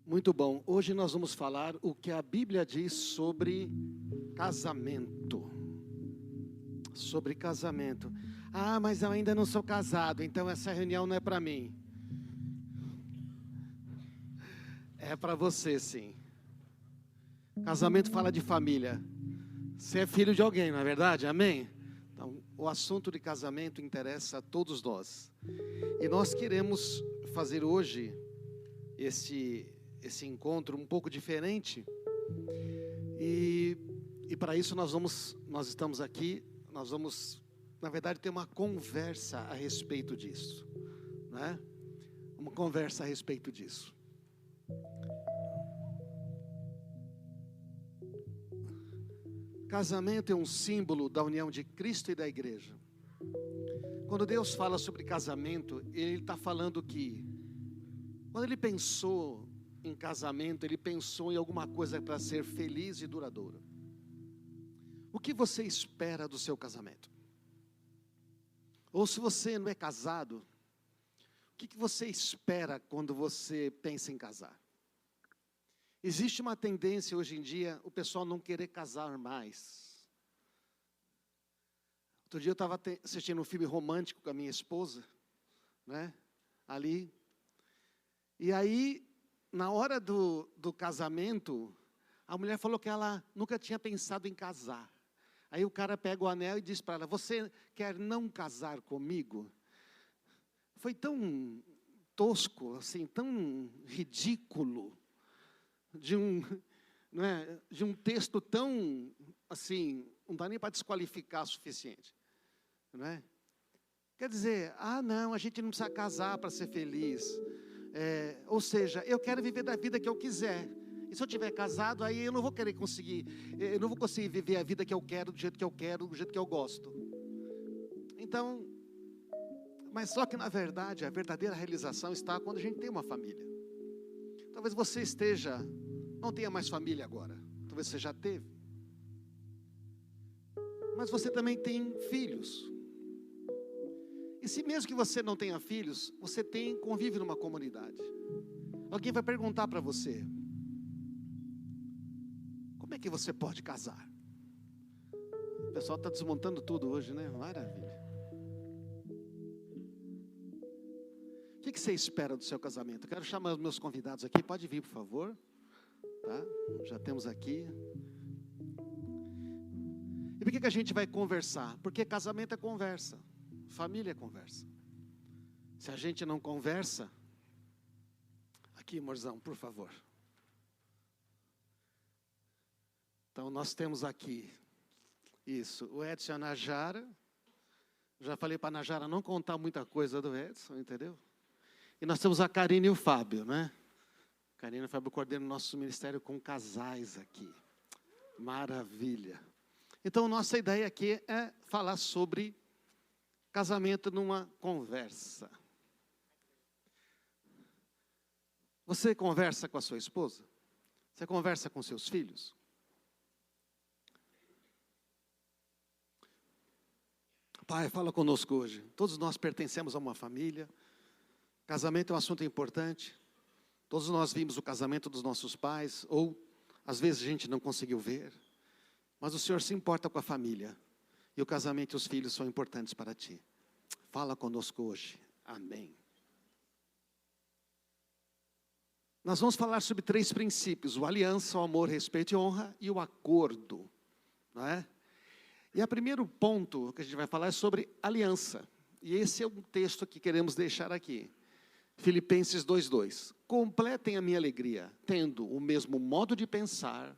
Muito bom. Hoje nós vamos falar o que a Bíblia diz sobre casamento. Sobre casamento. Ah, mas eu ainda não sou casado, então essa reunião não é para mim. É para você, sim. Casamento fala de família. Você é filho de alguém, não é verdade? Amém? Então, o assunto de casamento interessa a todos nós. E nós queremos fazer hoje esse encontro um pouco diferente. E para isso nós estamos aqui, nós vamos, na verdade, ter uma conversa a respeito disso, né? Uma conversa a respeito disso. Casamento é um símbolo da união de Cristo e da igreja. Quando Deus fala sobre casamento, Ele está falando que, quando Ele pensou em casamento, Ele pensou em alguma coisa para ser feliz e duradoura. O que você espera do seu casamento? Ou se você não é casado, o que você espera quando você pensa em casar? Existe uma tendência hoje em dia, o pessoal não querer casar mais. Outro dia eu estava assistindo um filme romântico com a minha esposa, né? Ali. E aí, na hora do casamento, a mulher falou que ela nunca tinha pensado em casar. Aí o cara pega o anel e diz para ela: você quer não casar comigo? Foi tão tosco, assim, tão ridículo, de um texto tão, assim, não dá nem para desqualificar o suficiente, não é? Quer dizer, não, a gente não precisa casar para ser feliz. Ou seja, eu quero viver da vida que eu quiser. E se eu tiver casado, aí eu não vou conseguir viver a vida que eu quero, do jeito que eu quero, do jeito que eu gosto. Então, mas só que na verdade, a verdadeira realização está quando a gente tem uma família. Talvez você não tenha mais família agora. Talvez você já teve. Mas você também tem filhos. E se mesmo que você não tenha filhos, você convive numa comunidade. Alguém vai perguntar para você: como é que você pode casar? O pessoal está desmontando tudo hoje, né? Maravilha. O que você espera do seu casamento? Eu quero chamar os meus convidados aqui. Pode vir, por favor. Tá? Já temos aqui. E por que a gente vai conversar? Porque casamento é conversa. Família é conversa. Se a gente não conversa, aqui, amorzão, por favor. Então nós temos aqui isso, o Edson e a Najara. Já falei para a Najara não contar muita coisa do Edson, entendeu? E nós temos a Karine e o Fábio, né? A Karine e o Fábio coordenam o nosso ministério com casais aqui. Maravilha. Então nossa ideia aqui é falar sobre casamento numa conversa. Você conversa com a sua esposa? Você conversa com seus filhos? Pai, fala conosco hoje. Todos nós pertencemos a uma família. Casamento é um assunto importante. Todos nós vimos o casamento dos nossos pais, ou às vezes a gente não conseguiu ver. Mas o Senhor se importa com a família. E o casamento e os filhos são importantes para ti. Fala conosco hoje. Amém. Nós vamos falar sobre 3 princípios: o aliança, o amor, respeito e honra, e o acordo, não é? E o primeiro ponto que a gente vai falar é sobre aliança. E esse é um texto que queremos deixar aqui. Filipenses 2:2. Completem a minha alegria, tendo o mesmo modo de pensar,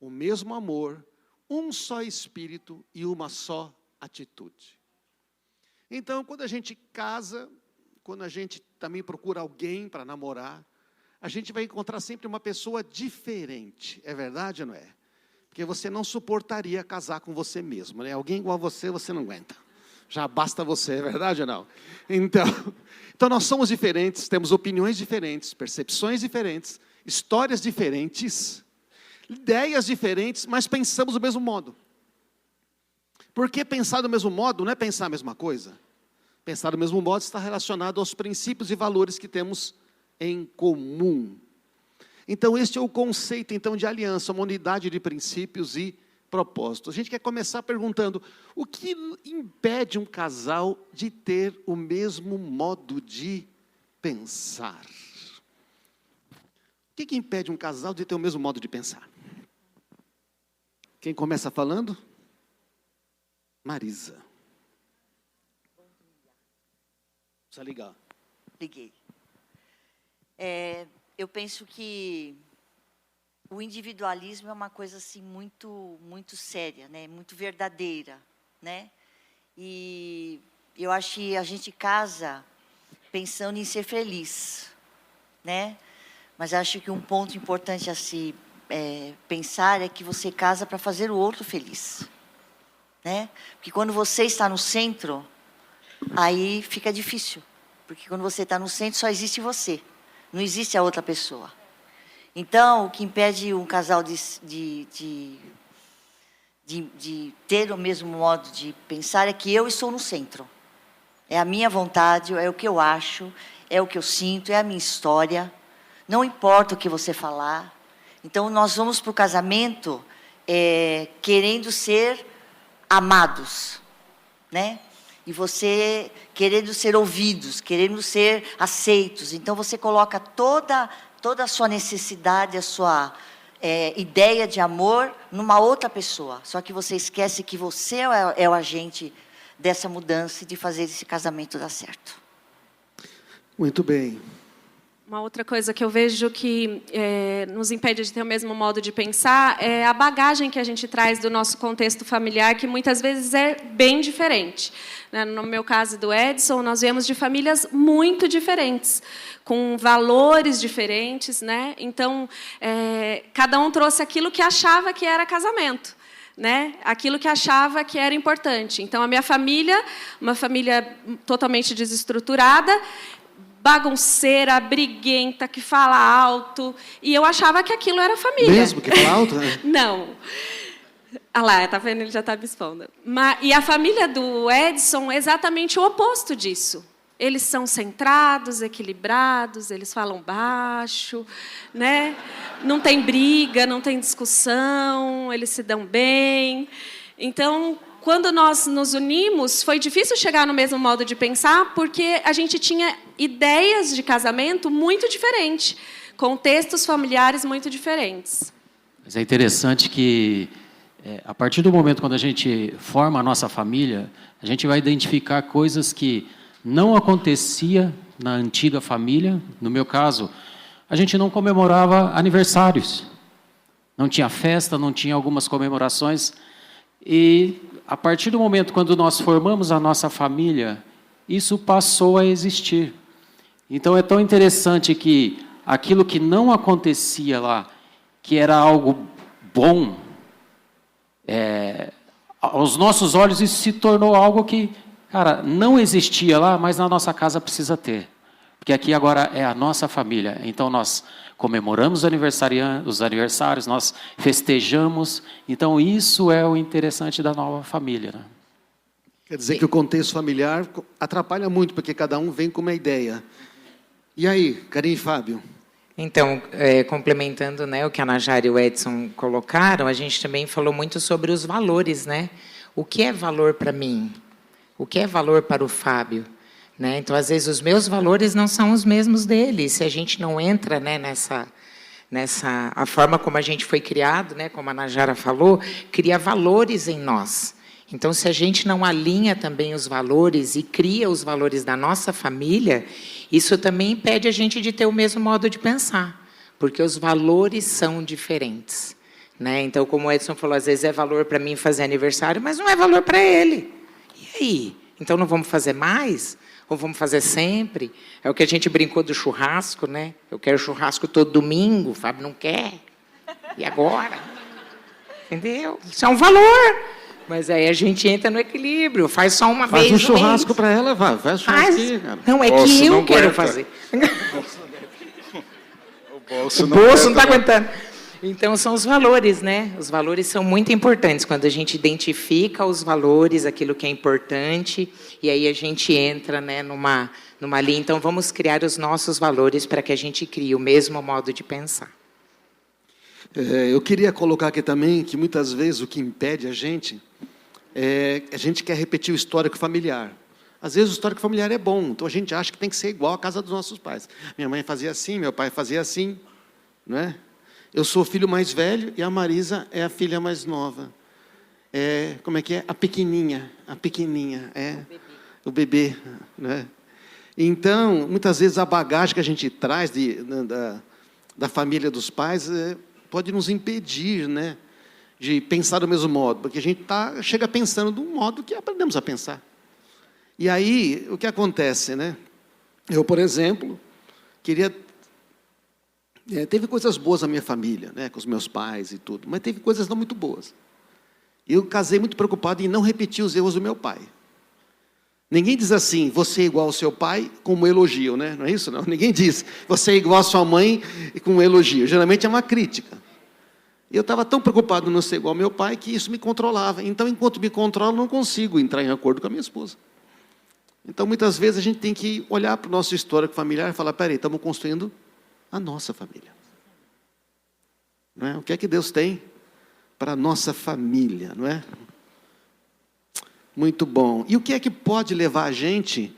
o mesmo amor, um só espírito e uma só atitude. Então, quando a gente casa, quando a gente também procura alguém para namorar, a gente vai encontrar sempre uma pessoa diferente. É verdade ou não é? Porque você não suportaria casar com você mesmo, né? Alguém igual a você não aguenta. Já basta você, é verdade ou não? Então nós somos diferentes, temos opiniões diferentes, percepções diferentes, histórias diferentes, ideias diferentes, mas pensamos do mesmo modo. Porque pensar do mesmo modo não é pensar a mesma coisa. Pensar do mesmo modo está relacionado aos princípios e valores que temos em comum. Então, este é o conceito, então, de aliança, uma unidade de princípios e propósitos. A gente quer começar perguntando, o que impede um casal de ter o mesmo modo de pensar? O que impede um casal de ter o mesmo modo de pensar? Quem começa falando? Marisa. Precisa ligar. Liguei. Eu penso que o individualismo é uma coisa assim muito séria, né? Muito verdadeira, né? E eu acho que a gente casa pensando em ser feliz, né? Mas acho que um ponto importante a se pensar é que você casa para fazer o outro feliz, né? Porque quando você está no centro, aí fica difícil, porque quando você está no centro só existe você, não existe a outra pessoa. Então, o que impede um casal de ter o mesmo modo de pensar é que eu estou no centro. É a minha vontade, é o que eu acho, é o que eu sinto, é a minha história. Não importa o que você falar. Então, nós vamos para o casamento querendo ser amados, né? E você querendo ser ouvidos, querendo ser aceitos. Então, você coloca toda a sua necessidade, a sua ideia de amor numa outra pessoa. Só que você esquece que você é o agente dessa mudança e de fazer esse casamento dar certo. Muito bem. Uma outra coisa que eu vejo que nos impede de ter o mesmo modo de pensar é a bagagem que a gente traz do nosso contexto familiar, que muitas vezes é bem diferente. No meu caso e do Edson, nós viemos de famílias muito diferentes, com valores diferentes, né? Então, cada um trouxe aquilo que achava que era casamento, né? Aquilo que achava que era importante. Então, a minha família, uma família totalmente desestruturada, bagunceira, briguenta, que fala alto, e eu achava que aquilo era família. Mesmo que fala alto, né? Não. Ah lá, tá vendo? Ele já está me expondo. E a família do Edson é exatamente o oposto disso. Eles são centrados, equilibrados, eles falam baixo, né? Não tem briga, não tem discussão, eles se dão bem. Então, quando nós nos unimos, foi difícil chegar no mesmo modo de pensar, porque a gente tinha ideias de casamento muito diferentes, contextos familiares muito diferentes. Mas é interessante que, a partir do momento quando a gente forma a nossa família, a gente vai identificar coisas que não acontecia na antiga família. No meu caso, a gente não comemorava aniversários. Não tinha festa, não tinha algumas comemorações. E, a partir do momento quando nós formamos a nossa família, isso passou a existir. Então, é tão interessante que aquilo que não acontecia lá, que era algo bom, aos nossos olhos isso se tornou algo que, cara, não existia lá, mas na nossa casa precisa ter. Porque aqui agora é a nossa família. Então, nós comemoramos os aniversários, nós festejamos. Então, isso é o interessante da nova família, né? Quer dizer que o contexto familiar atrapalha muito, porque cada um vem com uma ideia. E aí, Karine e Fábio? Então, complementando, né, o que a Najara e o Edson colocaram, a gente também falou muito sobre os valores, né? O que é valor para mim? O que é valor para o Fábio? Né? Então, às vezes, os meus valores não são os mesmos dele. Se a gente não entra, né, a forma como a gente foi criado, né, como a Najara falou, cria valores em nós. Então, se a gente não alinha também os valores e cria os valores da nossa família, isso também impede a gente de ter o mesmo modo de pensar, porque os valores são diferentes. Né? Então, como o Edson falou, às vezes é valor para mim fazer aniversário, mas não é valor para ele. E aí? Então, não vamos fazer mais? Ou vamos fazer sempre? É o que a gente brincou do churrasco, né? Eu quero churrasco todo domingo, o Fábio não quer. E agora? Entendeu? Isso é um valor. Mas aí a gente entra no equilíbrio, faz só uma vez. Faz um churrasco para ela, faz churrasquinho, cara. Não, é que eu quero fazer. O bolso não está aguentando. Então, são os valores, né? Os valores são muito importantes. Quando a gente identifica os valores, aquilo que é importante, e aí a gente entra, né, numa linha. Então, vamos criar os nossos valores para que a gente crie o mesmo modo de pensar. Eu queria colocar aqui também que muitas vezes o que impede a gente quer repetir o histórico familiar. Às vezes o histórico familiar é bom, então a gente acha que tem que ser igual à casa dos nossos pais. Minha mãe fazia assim, meu pai fazia assim, não é? Eu sou o filho mais velho e a Marisa é a filha mais nova. Como é que é? A pequenininha, o bebê, né? Então, muitas vezes a bagagem que a gente traz da família dos pais pode nos impedir, né, de pensar do mesmo modo, porque a gente chega pensando de um modo que aprendemos a pensar. E aí, o que acontece, né? Eu, por exemplo, teve coisas boas na minha família, né, com os meus pais e tudo, mas teve coisas não muito boas. Eu casei muito preocupado em não repetir os erros do meu pai. Ninguém diz assim, você é igual ao seu pai, como elogio, né? Não é isso, não? Ninguém diz, você é igual à sua mãe, com um elogio. Geralmente é uma crítica. E eu estava tão preocupado em não ser igual ao meu pai, que isso me controlava. Então, enquanto me controlo, não consigo entrar em acordo com a minha esposa. Então, muitas vezes, a gente tem que olhar para o nosso histórico familiar e falar, peraí, estamos construindo a nossa família. Não é? O que é que Deus tem para a nossa família, não é? Muito bom. E o que é que pode levar a gente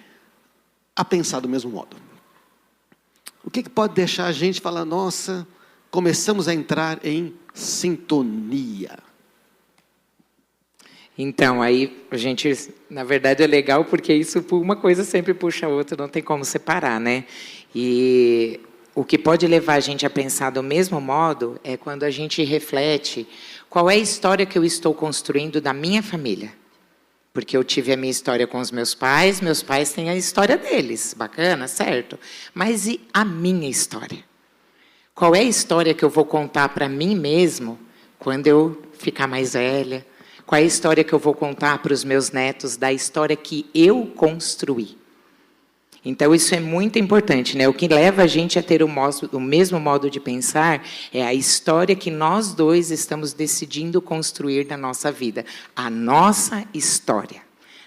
a pensar do mesmo modo? O que é que pode deixar a gente falar, nossa, começamos a entrar em sintonia? Então, aí a gente, na verdade, é legal porque isso, uma coisa sempre puxa a outra, não tem como separar, né? E o que pode levar a gente a pensar do mesmo modo é quando a gente reflete qual é a história que eu estou construindo da minha família. Porque eu tive a minha história com os meus pais têm a história deles, bacana, certo? Mas e a minha história? Qual é a história que eu vou contar para mim mesmo quando eu ficar mais velha? Qual é a história que eu vou contar para os meus netos da história que eu construí? Então, isso é muito importante, né? O que leva a gente a ter o mesmo modo de pensar é a história que nós dois estamos decidindo construir na nossa vida. A nossa história.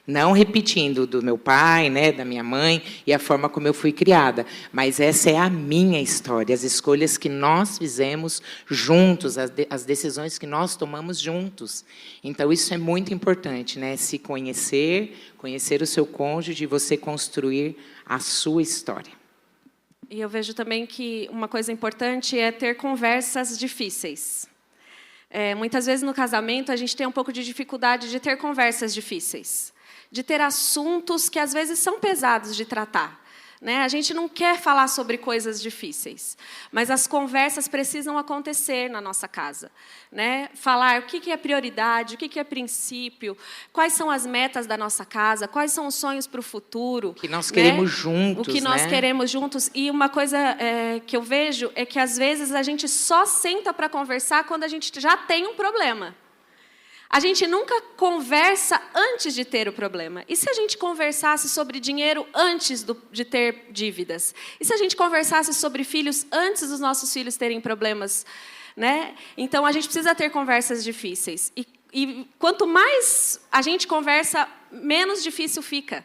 Não repetindo do meu pai, né, da minha mãe e a forma como eu fui criada. Mas essa é a minha história, as escolhas que nós fizemos juntos, as decisões que nós tomamos juntos. Então, isso é muito importante, né? Se conhecer o seu cônjuge e você construir a sua história. E eu vejo também que uma coisa importante é ter conversas difíceis. Muitas vezes no casamento a gente tem um pouco de dificuldade de ter conversas difíceis, de ter assuntos que às vezes são pesados de tratar. Né? A gente não quer falar sobre coisas difíceis, mas as conversas precisam acontecer na nossa casa. Né? Falar o que é prioridade, o que é princípio, quais são as metas da nossa casa, quais são os sonhos para o futuro. O que nós queremos juntos. O que nós queremos juntos. E uma coisa que eu vejo é que, às vezes, a gente só senta para conversar quando a gente já tem um problema. A gente nunca conversa antes de ter o problema. E se a gente conversasse sobre dinheiro antes de ter dívidas? E se a gente conversasse sobre filhos antes dos nossos filhos terem problemas? Né? Então, a gente precisa ter conversas difíceis. E quanto mais a gente conversa, menos difícil fica.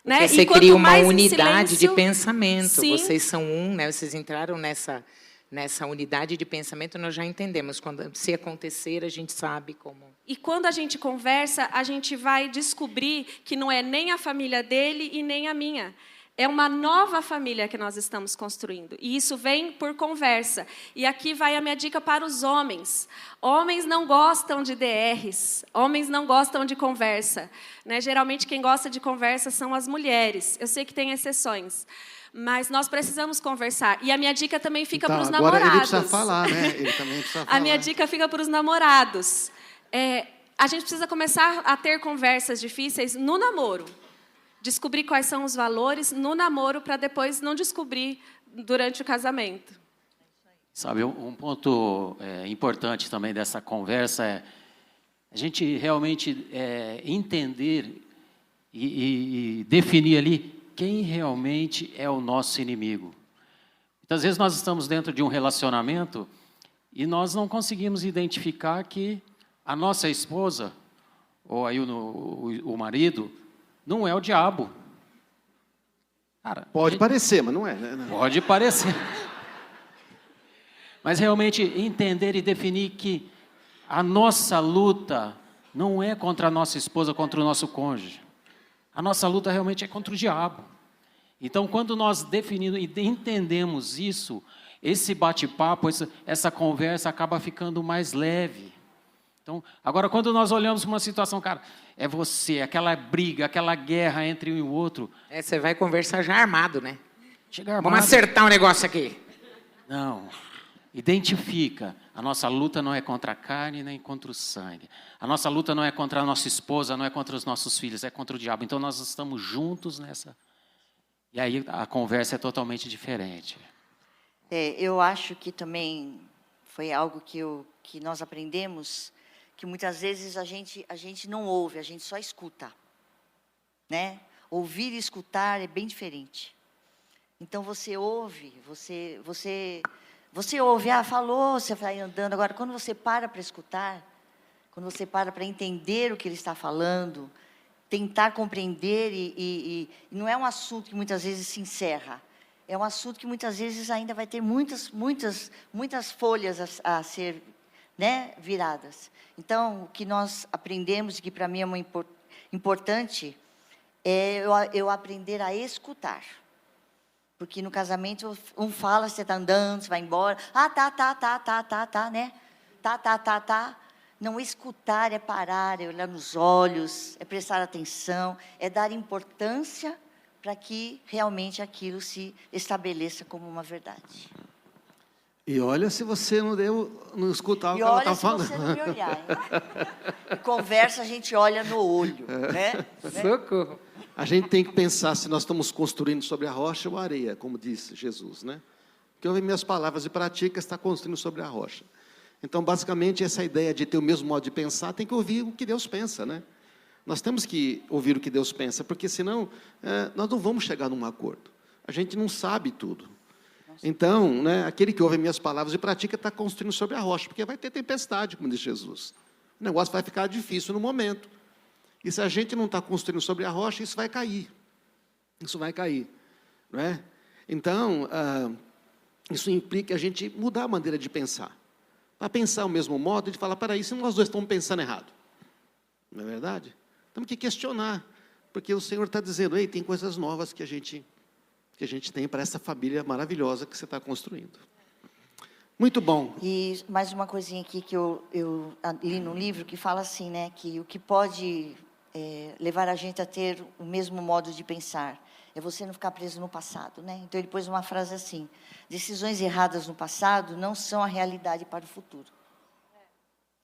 Né? Porque você cria uma unidade de pensamento. Sim. Vocês são um, né? Vocês entraram nessa unidade de pensamento, nós já entendemos. Se acontecer, a gente sabe como. E quando a gente conversa, a gente vai descobrir que não é nem a família dele e nem a minha. É uma nova família que nós estamos construindo. E isso vem por conversa. E aqui vai a minha dica para os homens. Homens não gostam de DRs. Homens não gostam de conversa. Né? Geralmente, quem gosta de conversa são as mulheres. Eu sei que tem exceções. Mas nós precisamos conversar. E a minha dica também fica para os namorados. Agora ele precisa falar, né? Ele também precisa falar. A minha dica fica para os namorados. A gente precisa começar a ter conversas difíceis no namoro. Descobrir quais são os valores no namoro para depois não descobrir durante o casamento. Sabe, um ponto importante também dessa conversa é a gente realmente entender e definir ali quem realmente é o nosso inimigo. Muitas vezes nós estamos dentro de um relacionamento e nós não conseguimos identificar que a nossa esposa, ou aí o marido, não é o diabo. Cara, pode parecer, mas não é. Né? Pode parecer. Mas realmente entender e definir que a nossa luta não é contra a nossa esposa, contra o nosso cônjuge. A nossa luta realmente é contra o diabo. Então, quando nós definimos e entendemos isso, esse bate-papo, essa conversa acaba ficando mais leve. Então, agora, quando nós olhamos para uma situação, cara, é você, aquela briga, aquela guerra entre um e o outro. Você vai conversar já armado, né? Chega armado. Vamos acertar um negócio aqui. Não. Identifica. A nossa luta não é contra a carne nem contra o sangue. A nossa luta não é contra a nossa esposa, não é contra os nossos filhos, é contra o diabo. Então, nós estamos juntos nessa. E aí a conversa é totalmente diferente. Eu acho que também foi algo que nós aprendemos, que muitas vezes a gente não ouve, a gente só escuta, né? Ouvir e escutar é bem diferente. Então você ouve, você ouve, falou, você vai andando. Agora, quando você para escutar, quando você para entender o que ele está falando, tentar compreender, e não é um assunto que muitas vezes se encerra, é um assunto que muitas vezes ainda vai ter muitas folhas a ser, né, viradas. Então, o que nós aprendemos, e que para mim é importante, é eu aprender a escutar. Porque no casamento, um fala, você está andando, você vai embora, tá, né? Tá. Não, escutar é parar, é olhar nos olhos, é prestar atenção, é dar importância para que realmente aquilo se estabeleça como uma verdade. E olha se você não escutar o que ela está falando. E olha se você não me olhar, hein? E conversa, a gente olha no olho, né? Socorro. A gente tem que pensar se nós estamos construindo sobre a rocha ou a areia, como disse Jesus, né? Que ouve minhas palavras e pratica, está construindo sobre a rocha. Então, basicamente, essa ideia de ter o mesmo modo de pensar, tem que ouvir o que Deus pensa, né? Nós temos que ouvir o que Deus pensa, porque senão nós não vamos chegar num acordo. A gente não sabe tudo. Então, né, aquele que ouve minhas palavras e pratica está construindo sobre a rocha, porque vai ter tempestade, como diz Jesus. O negócio vai ficar difícil no momento. E se a gente não está construindo sobre a rocha, isso vai cair. Isso vai cair. Não é? Então, isso implica a gente mudar a maneira de pensar. Para pensar o mesmo modo, de falar, peraí, se nós dois estamos pensando errado. Não é verdade? Temos que questionar. Porque o Senhor está dizendo, ei, tem coisas novas que a gente tem para essa família maravilhosa que você está construindo. Muito bom. E mais uma coisinha aqui que eu li no livro, que fala assim, né, que o que pode levar a gente a ter o mesmo modo de pensar é você não ficar preso no passado, né? Então ele pôs uma frase assim: decisões erradas no passado não são a realidade para o futuro.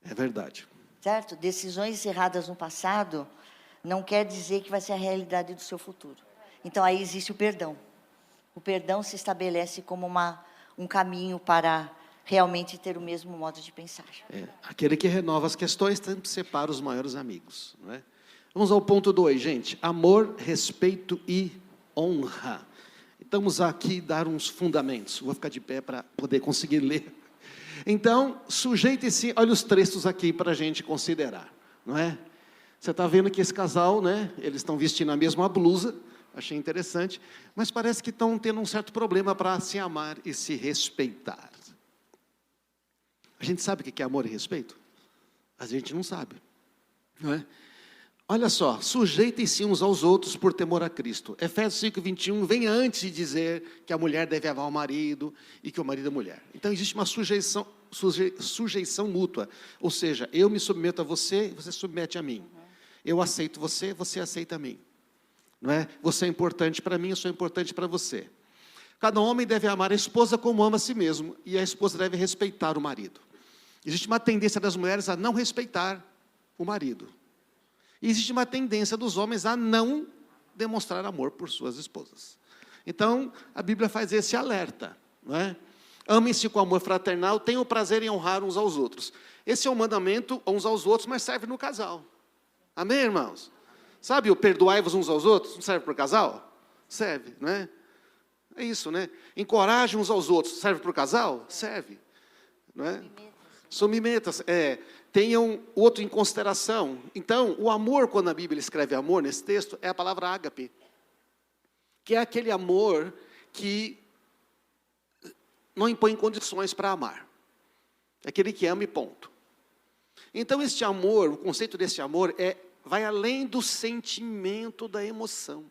É verdade. Certo? Decisões erradas no passado não quer dizer que vai ser a realidade do seu futuro. Então aí existe o perdão. O perdão se estabelece como um caminho para realmente ter o mesmo modo de pensar. Aquele que renova as questões sempre separa os maiores amigos. Não é? Vamos ao ponto 2, gente. Amor, respeito e honra. Estamos aqui dar uns fundamentos. Vou ficar de pé para poder conseguir ler. Então, sujeite-se, olha os textos aqui para a gente considerar. Não é? Você está vendo que esse casal, né, eles estão vestindo a mesma blusa. Achei interessante, mas parece que estão tendo um certo problema para se amar e se respeitar. A gente sabe o que é amor e respeito? A gente não sabe, não é? Olha só, sujeitem-se uns aos outros por temor a Cristo. Efésios 5:21 vem antes de dizer que a mulher deve amar o marido e que o marido a mulher. Então existe uma sujeição mútua, ou seja, eu me submeto a você, você submete a mim. Eu aceito você, você aceita a mim. Não é? Você é importante para mim, eu sou importante para você. Cada homem deve amar a esposa como ama a si mesmo, e a esposa deve respeitar o marido. Existe uma tendência das mulheres a não respeitar o marido. E existe uma tendência dos homens a não demonstrar amor por suas esposas. Então, a Bíblia faz esse alerta. Não é? Amem-se com amor fraternal, tenham prazer em honrar uns aos outros. Esse é um mandamento uns aos outros, mas serve no casal. Amém, irmãos? Sabe o perdoai-vos uns aos outros? Não serve para o casal? Serve, não é? É isso, né? Encorajem uns aos outros. Serve para o casal? Serve. Não é? Submetam-se. Tenham o outro em consideração. Então, o amor, quando a Bíblia escreve amor nesse texto, é a palavra ágape. Que é aquele amor que não impõe condições para amar. É aquele que ama e ponto. Então, este amor, o conceito desse amor vai além do sentimento, da emoção.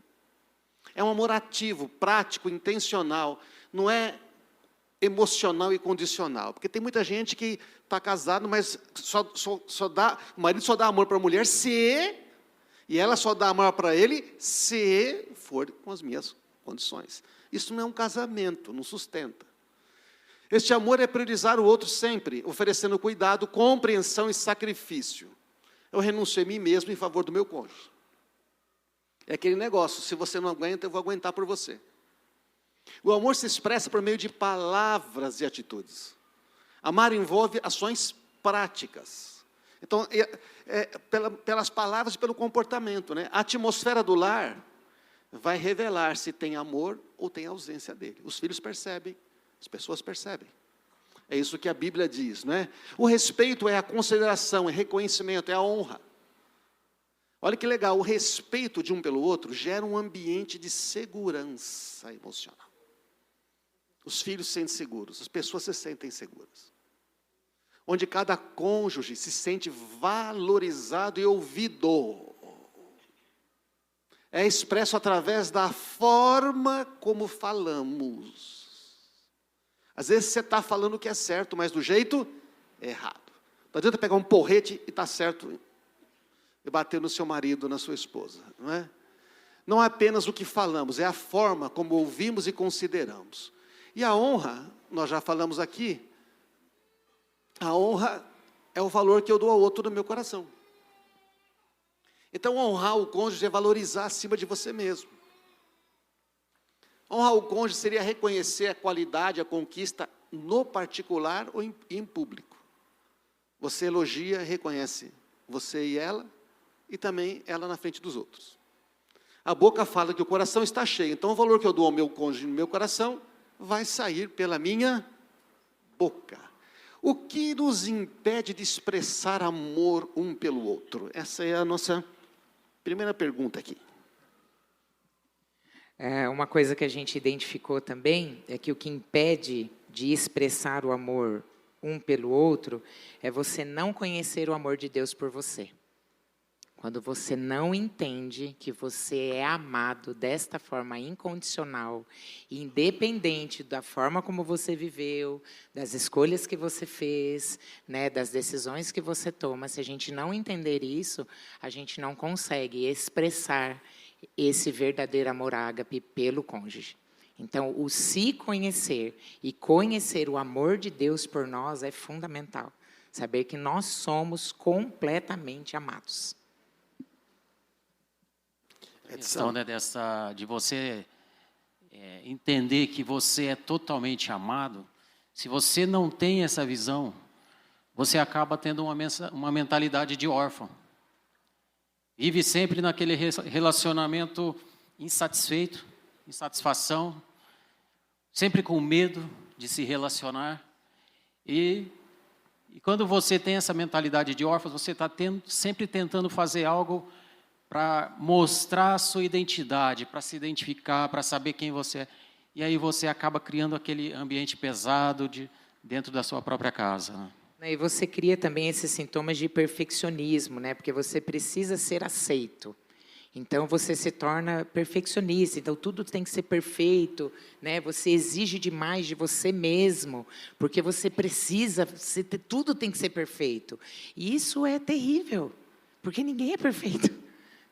É um amor ativo, prático, intencional. Não é emocional e condicional. Porque tem muita gente que está casado, mas o marido só dá amor para a mulher e ela só dá amor para ele se for com as minhas condições. Isso não é um casamento, não sustenta. Este amor é priorizar o outro sempre, oferecendo cuidado, compreensão e sacrifício. Eu renuncio a mim mesmo em favor do meu cônjuge. É aquele negócio, se você não aguenta, eu vou aguentar por você. O amor se expressa por meio de palavras e atitudes. Amar envolve ações práticas. Então, pelas palavras e pelo comportamento, né? A atmosfera do lar vai revelar se tem amor ou tem ausência dele. Os filhos percebem, as pessoas percebem. É isso que a Bíblia diz, não é? O respeito é a consideração, é reconhecimento, é a honra. Olha que legal, o respeito de um pelo outro gera um ambiente de segurança emocional. Os filhos se sentem seguros, as pessoas se sentem seguras. Onde cada cônjuge se sente valorizado e ouvido. É expresso através da forma como falamos. Às vezes você está falando o que é certo, mas do jeito errado. Não adianta pegar um porrete e está certo e bater no seu marido, na sua esposa, não é? Não é apenas o que falamos, é a forma como ouvimos e consideramos. E a honra, nós já falamos aqui, a honra é o valor que eu dou ao outro no meu coração. Então, honrar o cônjuge é valorizar acima de você mesmo. Honrar o cônjuge seria reconhecer a qualidade, a conquista no particular ou em público. Você elogia, reconhece você e ela, e também ela na frente dos outros. A boca fala que o coração está cheio, então o valor que eu dou ao meu cônjuge no meu coração vai sair pela minha boca. O que nos impede de expressar amor um pelo outro? Essa é a nossa primeira pergunta aqui. Uma coisa que a gente identificou também é que o que impede de expressar o amor um pelo outro é você não conhecer o amor de Deus por você. Quando você não entende que você é amado desta forma incondicional, independente da forma como você viveu, das escolhas que você fez, né, das decisões que você toma, se a gente não entender isso, a gente não consegue expressar esse verdadeiro amor ágape pelo cônjuge. Então, o se conhecer e conhecer o amor de Deus por nós é fundamental. Saber que nós somos completamente amados. A questão, né, de você entender que você é totalmente amado, se você não tem essa visão, você acaba tendo uma mentalidade de órfão. Vive sempre naquele relacionamento insatisfeito, insatisfação, sempre com medo de se relacionar. E quando você tem essa mentalidade de órfão, você está sempre tentando fazer algo para mostrar a sua identidade, para se identificar, para saber quem você é. E aí você acaba criando aquele ambiente pesado dentro da sua própria casa. E você cria também esses sintomas de perfeccionismo, né? Porque você precisa ser aceito. Então, você se torna perfeccionista. Então, tudo tem que ser perfeito, né? Você exige demais de você mesmo, porque você precisa, tudo tem que ser perfeito. E isso é terrível, porque ninguém é perfeito.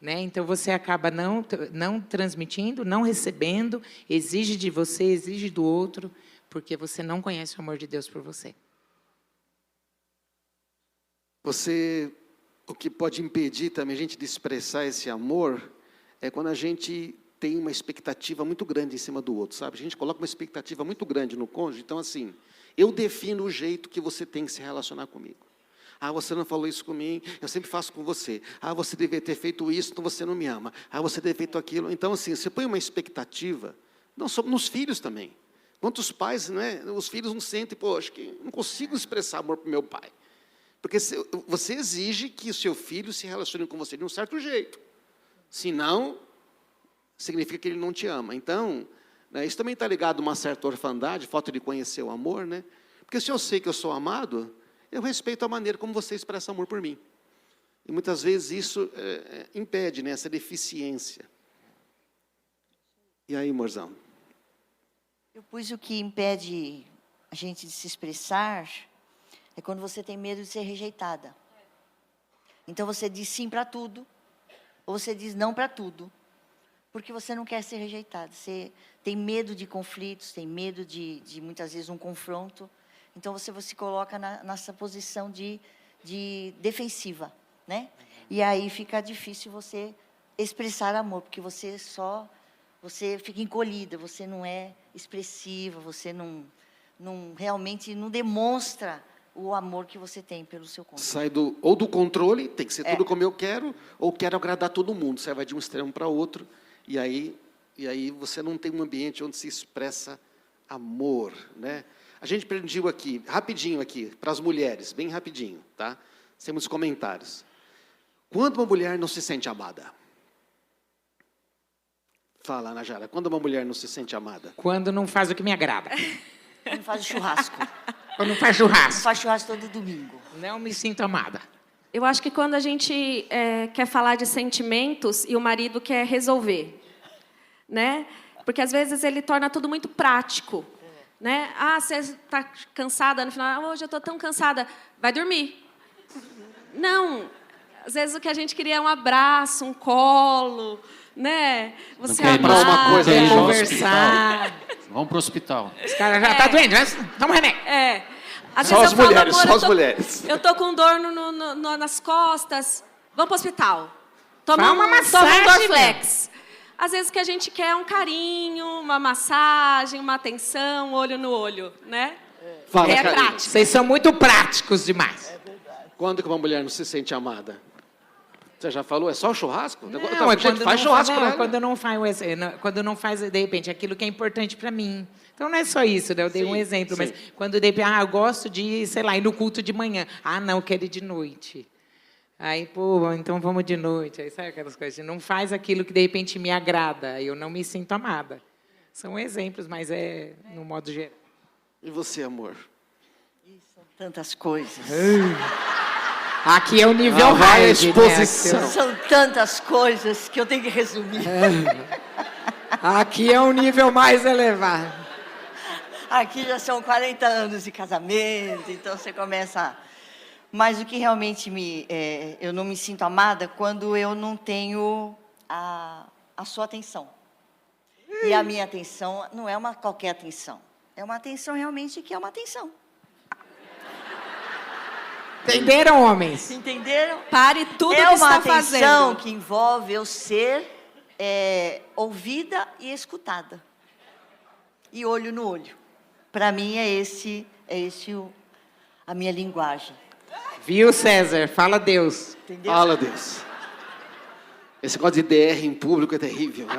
Né? Então, você acaba não transmitindo, não recebendo, exige de você, exige do outro, porque você não conhece o amor de Deus por você. O que pode impedir também a gente de expressar esse amor é quando a gente tem uma expectativa muito grande em cima do outro, sabe? A gente coloca uma expectativa muito grande no cônjuge, então assim, eu defino o jeito que você tem que se relacionar comigo. Ah, você não falou isso comigo, eu sempre faço com você. Ah, você deveria ter feito isso, então você não me ama. Ah, você deveria ter feito aquilo. Então assim, você põe uma expectativa, não só nos filhos também. Quantos pais, né? Os filhos não sentem, pô, acho que não consigo expressar amor para o meu pai. Porque você exige que o seu filho se relacione com você de um certo jeito. Senão, significa que ele não te ama. Então, né? Isso também está ligado a uma certa orfandade, falta de conhecer o amor, né? Porque se eu sei que eu sou amado, eu respeito a maneira como você expressa amor por mim. E muitas vezes isso impede, né, essa deficiência. E aí, Morzão? Eu pus o que impede a gente de se expressar é quando você tem medo de ser rejeitada. Então você diz sim para tudo, ou você diz não para tudo, porque você não quer ser rejeitada. Você tem medo de conflitos, tem medo de muitas vezes um confronto. Então você se coloca nessa posição de defensiva, né? E aí fica difícil você expressar amor, porque você fica encolhida, você não é expressiva, você não realmente não demonstra o amor que você tem pelo seu cônjuge. Sai ou do controle, tem que ser tudo como eu quero, ou quero agradar todo mundo. Você vai de um extremo para outro, e aí você não tem um ambiente onde se expressa amor, né? A gente pediu aqui, rapidinho aqui, para as mulheres, bem rapidinho, tá? Sem muitos comentários. Quando uma mulher não se sente amada? Fala, Najara, quando uma mulher não se sente amada? Quando não faz o que me agrada. Quando faz churrasco. Quando não faz churrasco. Faz churrasco todo domingo. Não me sinto amada. Eu acho que quando a gente quer falar de sentimentos e o marido quer resolver, né? Porque às vezes ele torna tudo muito prático, né? Ah, você está cansada no final. Hoje eu estou tão cansada. Vai dormir. Não. Às vezes o que a gente queria é um abraço, um colo, né? Você Não quer amar. uma coisa Quer aí, conversar. Vamos para o hospital. Os caras já tá doendo, toma remédio. Às Só vezes as eu falo, mulheres, amor, só as mulheres. Eu tô com dor nas costas. Vamos pro hospital. Toma Faz uma massagem, toma um Dorflex. Às vezes o que a gente quer é um carinho, uma massagem, uma atenção, olho no olho, né? Fala, É Karine. prático. Vocês são muito práticos demais. Quando que uma mulher não se sente amada? Você já falou? É só o churrasco? Não, A gente faz churrasco para ela. quando não faz, de repente, aquilo que é importante para mim. Então, não é só isso, né? Eu dei um exemplo, mas quando, de repente, eu gosto de, sei lá, ir no culto de manhã. Ah, não, eu quero ir de noite. Aí, pô, então vamos de noite. Aí, sabe aquelas coisas? Não faz aquilo que, de repente, me agrada. Aí eu não me sinto amada. São exemplos, mas é no modo geral. E você, amor? São tantas coisas. Aqui é o nível Vai a hard, né? exposição. São tantas coisas que eu tenho que resumir. Aqui é um nível mais elevado. Aqui já são 40 anos de casamento, então você começa... Mas o que realmente eu não me sinto amada quando eu não tenho a sua atenção. E a minha atenção não é uma qualquer atenção. É uma atenção realmente que é uma atenção. Entenderam, homens? Entenderam? Pare tudo É que uma está atenção fazendo. que envolve eu ser ouvida e escutada. E olho no olho. Para mim é esse a minha linguagem. Viu, César? Fala Deus. Entendeu? Fala, Deus. Esse negócio de DR em público é terrível, né?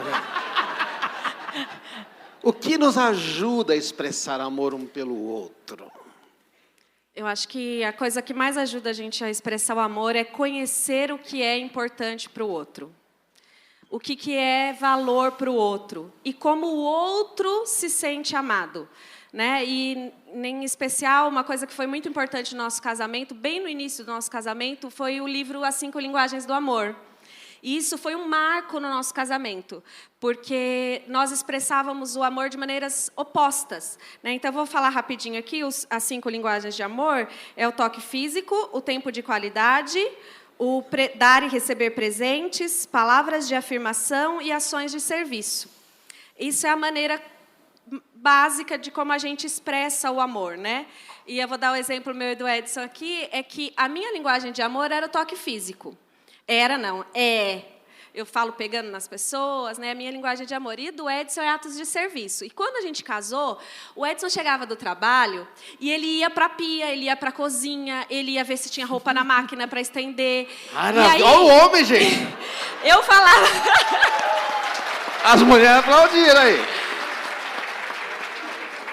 O que nos ajuda a expressar amor um pelo outro? Eu acho que a coisa que mais ajuda a gente a expressar o amor é conhecer o que é importante para o outro. O que é valor para o outro. E como o outro se sente amado. Né? E, em especial, uma coisa que foi muito importante no nosso casamento, bem no início do nosso casamento, foi o livro As 5 Linguagens do Amor. E isso foi um marco no nosso casamento, porque nós expressávamos o amor de maneiras opostas. Né? Então, eu vou falar rapidinho aqui, as 5 linguagens de amor, é o toque físico, o tempo de qualidade, o dar e receber presentes, palavras de afirmação e ações de serviço. Isso é a maneira básica de como a gente expressa o amor, né? E eu vou dar o exemplo meu e do Edson aqui, é que a minha linguagem de amor era o toque físico. Eu falo pegando nas pessoas, né? A minha linguagem de amor. E do Edson é atos de serviço. E quando a gente casou, o Edson chegava do trabalho e ele ia para a pia, ele ia para a cozinha, ele ia ver se tinha roupa na máquina para estender. Olha o homem, gente! Eu falava... As mulheres aplaudiram aí.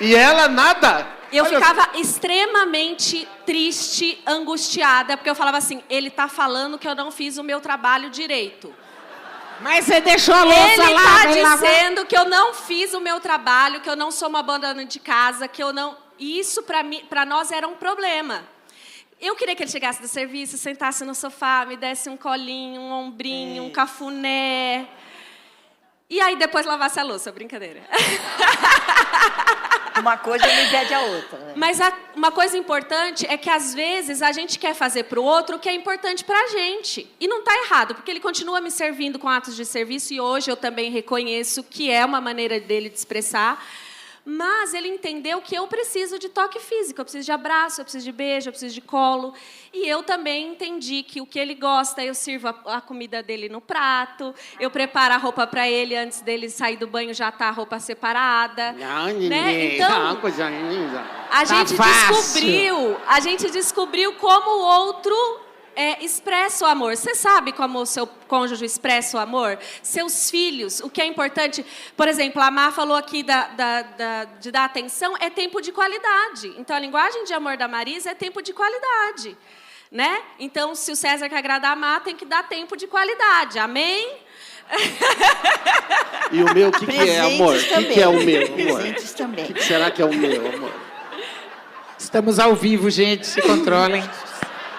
E ela nada. Eu ficava extremamente triste, angustiada, porque eu falava assim, ele está falando que eu não fiz o meu trabalho direito. Mas você deixou a louça Ele lá, está dizendo que eu não fiz o meu trabalho, que eu não sou uma dona de casa, que eu não... Isso, para nós, era um problema. Eu queria que ele chegasse do serviço, sentasse no sofá, me desse um colinho, um ombrinho, um cafuné. E aí, depois lavasse a louça. Brincadeira. Uma coisa não impede a outra. Né? Mas uma coisa importante é que, às vezes, a gente quer fazer para o outro o que é importante para a gente. E não está errado, porque ele continua me servindo com atos de serviço e hoje eu também reconheço que é uma maneira dele de expressar. Mas ele entendeu que eu preciso de toque físico, eu preciso de abraço, eu preciso de beijo, eu preciso de colo. E eu também entendi que o que ele gosta, eu sirvo a comida dele no prato, eu preparo a roupa para ele antes dele sair do banho, já está a roupa separada. Né? Então, a gente descobriu como o outro expressa o amor. Você sabe como o seu cônjuge expressa o amor? Seus filhos, o que é importante. Por exemplo, a Má falou aqui de dar atenção, é tempo de qualidade. Então, a linguagem de amor da Marisa é tempo de qualidade. Né? Então, se o César quer agradar a Má, tem que dar tempo de qualidade. Amém? E o meu, o que é, amor? O que é o meu, amor? Presentes também. O que será que é o meu, amor? Estamos ao vivo, gente. Se controlem.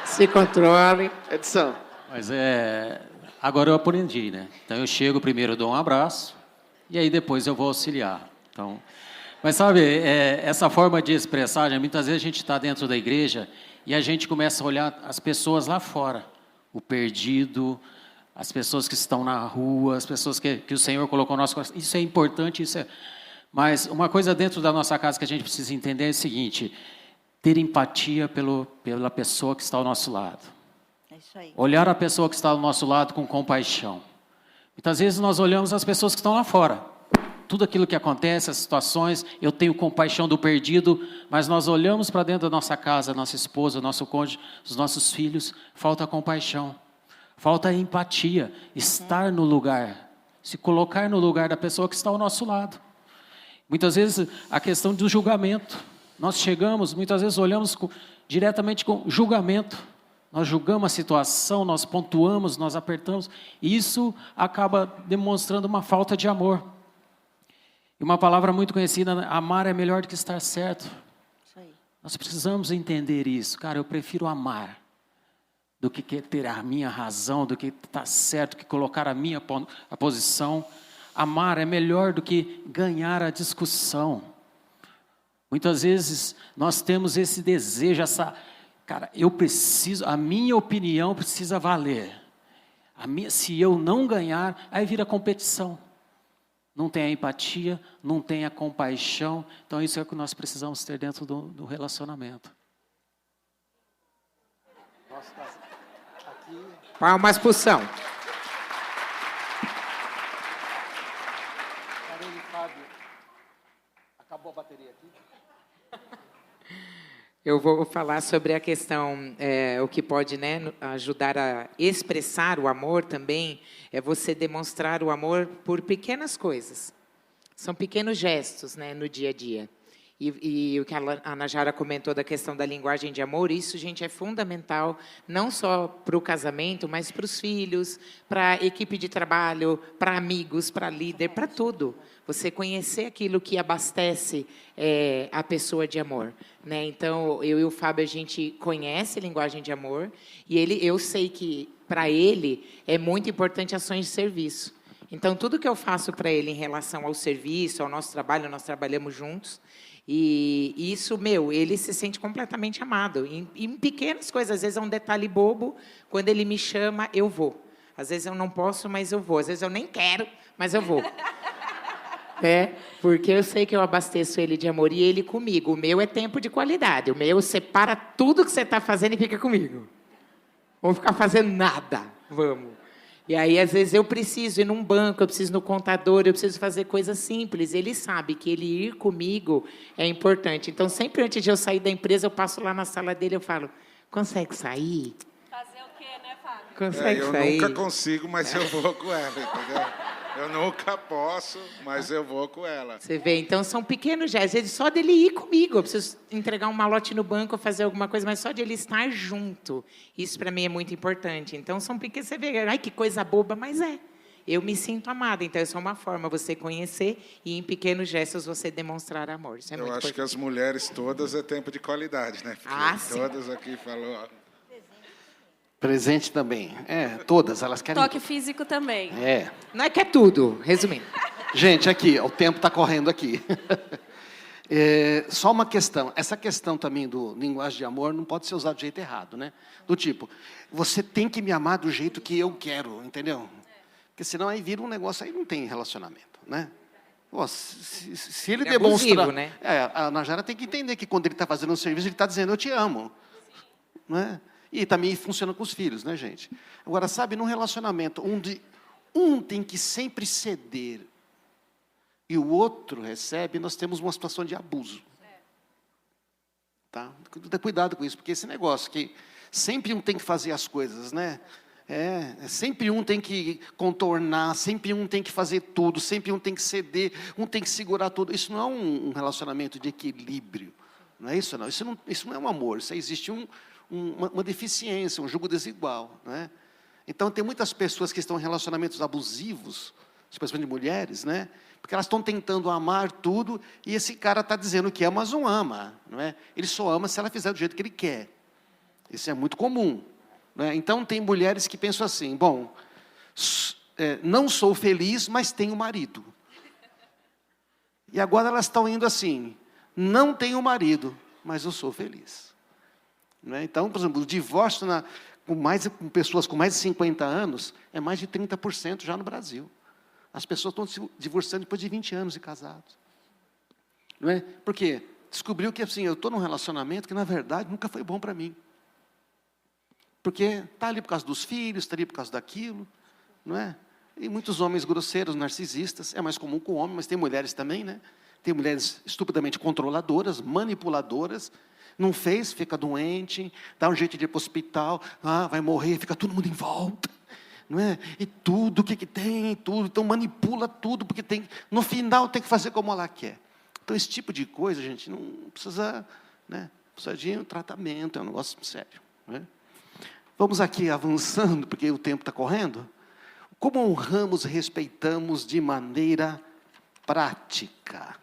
Se controle. Edição. Mas agora eu aprendi, né? Então eu chego primeiro, dou um abraço e aí depois eu vou auxiliar. Então, mas sabe, essa forma de expressar, muitas vezes a gente está dentro da igreja e a gente começa a olhar as pessoas lá fora, o perdido, as pessoas que estão na rua, as pessoas que o Senhor colocou no nosso coração. Isso é importante, Mas uma coisa dentro da nossa casa que a gente precisa entender é o seguinte: ter empatia pela pessoa que está ao nosso lado. É isso aí. Olhar a pessoa que está ao nosso lado com compaixão. Muitas vezes nós olhamos as pessoas que estão lá fora. Tudo aquilo que acontece, as situações, eu tenho compaixão do perdido, mas nós olhamos para dentro da nossa casa, nossa esposa, nosso cônjuge, os nossos filhos, falta compaixão, falta empatia, estar no lugar, se colocar no lugar da pessoa que está ao nosso lado. Muitas vezes a questão do julgamento. Nós chegamos, muitas vezes olhamos diretamente com julgamento. Nós julgamos a situação, nós pontuamos, nós apertamos. E isso acaba demonstrando uma falta de amor. E uma palavra muito conhecida, amar é melhor do que estar certo. Isso aí. Nós precisamos entender isso. Cara, eu prefiro amar do que ter a minha razão, do que estar certo, que colocar a minha posição. Amar é melhor do que ganhar a discussão. Muitas vezes nós temos esse desejo, eu preciso, a minha opinião precisa valer. Se eu não ganhar, aí vira competição. Não tem a empatia, não tem a compaixão. Então isso é o que nós precisamos ter dentro do relacionamento. Palmas pro São. Acabou a bateria aqui? Eu vou falar sobre a questão, o que pode, né, ajudar a expressar o amor também, é você demonstrar o amor por pequenas coisas. São pequenos gestos, né, no dia a dia. E o que a Ana Jara comentou da questão da linguagem de amor, isso, gente, é fundamental, não só para o casamento, mas para os filhos, para a equipe de trabalho, para amigos, para líder, para tudo. Você conhecer aquilo que abastece a pessoa de amor. Né? Então, eu e o Fábio, a gente conhece a linguagem de amor, e eu sei que, para ele, é muito importante ações de serviço. Então, tudo que eu faço para ele em relação ao serviço, ao nosso trabalho, nós trabalhamos juntos, e isso, ele se sente completamente amado. Em pequenas coisas, às vezes é um detalhe bobo, quando ele me chama, eu vou. Às vezes eu não posso, mas eu vou. Às vezes eu nem quero, mas eu vou. Porque eu sei que eu abasteço ele de amor e ele comigo. O meu é tempo de qualidade. O meu separa tudo que você está fazendo e fica comigo. Vamos ficar fazendo nada. Vamos. E aí, às vezes, eu preciso ir num banco, eu preciso ir no contador, eu preciso fazer coisas simples. Ele sabe que ele ir comigo é importante. Então, sempre antes de eu sair da empresa, eu passo lá na sala dele e eu falo, consegue sair? Fazer o quê, né, Fábio? Consegue eu sair? nunca consigo, mas eu vou com ela, entendeu? Eu nunca posso, mas eu vou com ela. Você vê, então são pequenos gestos. Às vezes, só dele ir comigo. Eu preciso entregar um malote no banco, fazer alguma coisa, mas só de ele estar junto. Isso, para mim, é muito importante. Então, são pequenos. Você vê, ai, que coisa boba, mas é. eu me sinto amada. Então, isso é uma forma você conhecer e, em pequenos gestos, você demonstrar amor. Isso é Eu muito acho que as mulheres todas é tempo de qualidade, né? Porque sim. todas aqui falou... ó, Presente também. Todas, elas querem. Toque físico também. Não é que é tudo, resumindo. Gente, aqui, o tempo está correndo aqui. Só uma questão. Essa questão também do linguagem de amor não pode ser usada do jeito errado, né? Do tipo, você tem que me amar do jeito que eu quero, entendeu? Porque senão aí vira um negócio, aí não tem relacionamento, né? Pô, se ele demonstra... abusivo, né? A Najara tem que entender que quando ele está fazendo um serviço, ele está dizendo, eu te amo. Não é? E também funciona com os filhos, né, gente? Agora, sabe, num relacionamento onde um tem que sempre ceder e o outro recebe, nós temos uma situação de abuso. Tá? Cuidado com isso, porque esse negócio que sempre um tem que fazer as coisas, né? Sempre um tem que contornar, sempre um tem que fazer tudo, sempre um tem que ceder, um tem que segurar tudo. Isso não é um relacionamento de equilíbrio. Não é isso, não. Isso não é um amor, isso existe uma deficiência, um jugo desigual. Né? Então, tem muitas pessoas que estão em relacionamentos abusivos, especialmente mulheres, né? Porque elas estão tentando amar tudo, e esse cara está dizendo que ama, mas não ama. Não é? Ele só ama se ela fizer do jeito que ele quer. Isso é muito comum. Né? Então, tem mulheres que pensam assim, bom, não sou feliz, mas tenho marido. E agora elas estão indo assim, não tenho marido, mas eu sou feliz. Né? Então, por exemplo, o divórcio com pessoas com mais de 50 anos é mais de 30% já no Brasil. As pessoas estão se divorciando depois de 20 anos de casados. Não é? Por quê? Descobriu que assim, eu estou num relacionamento que, na verdade, nunca foi bom para mim. Porque está ali por causa dos filhos, está ali por causa daquilo. Não é? E muitos homens grosseiros, narcisistas, é mais comum com homem, mas tem mulheres também, né? Tem mulheres estupidamente controladoras, manipuladoras. Não fez, fica doente, dá um jeito de ir para o hospital, vai morrer, fica todo mundo em volta. Não é? E tudo, o que tem, tudo. Então manipula tudo, porque no final tem que fazer como ela quer. Então esse tipo de coisa, gente, não precisa, né? Precisa de um tratamento, é um negócio sério. Né? Vamos aqui avançando, porque o tempo está correndo. Como honramos e respeitamos de maneira prática?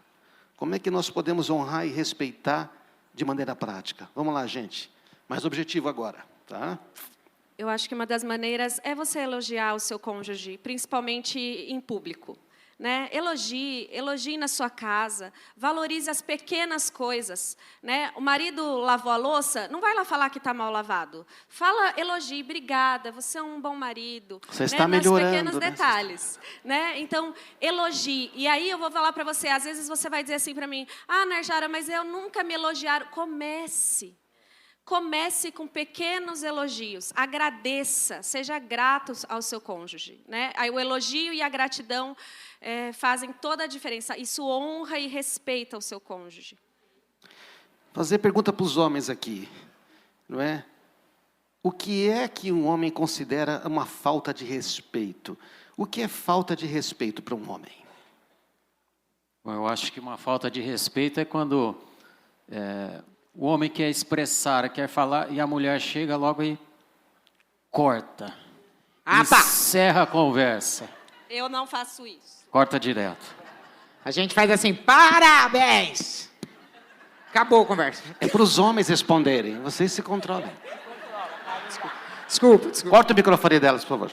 Como é que nós podemos honrar e respeitar de maneira prática? Vamos lá, gente. Mais objetivo agora, tá? Eu acho que uma das maneiras é você elogiar o seu cônjuge, principalmente em público. Né? Elogie na sua casa, valorize as pequenas coisas. Né? O marido lavou a louça, não vai lá falar que está mal lavado. Elogie, obrigada, você é um bom marido. Você está melhorando. Nos pequenos detalhes. Né? Então, elogie. E aí eu vou falar para você, às vezes você vai dizer assim para mim, Narjara, mas eu nunca me elogiaram. Comece com pequenos elogios, agradeça, seja grato ao seu cônjuge. Né? Aí o elogio e a gratidão fazem toda a diferença. Isso honra e respeita o seu cônjuge. Fazer pergunta para os homens aqui, não é? O que é que um homem considera uma falta de respeito? O que é falta de respeito para um homem? Bom, eu acho que uma falta de respeito é quando o homem quer expressar, quer falar, e a mulher chega logo e corta. Encerra a conversa. Eu não faço isso. Corta direto. A gente faz assim, parabéns! Acabou a conversa. É para os homens responderem, vocês se controlam. Desculpa. Corta o microfone delas, por favor.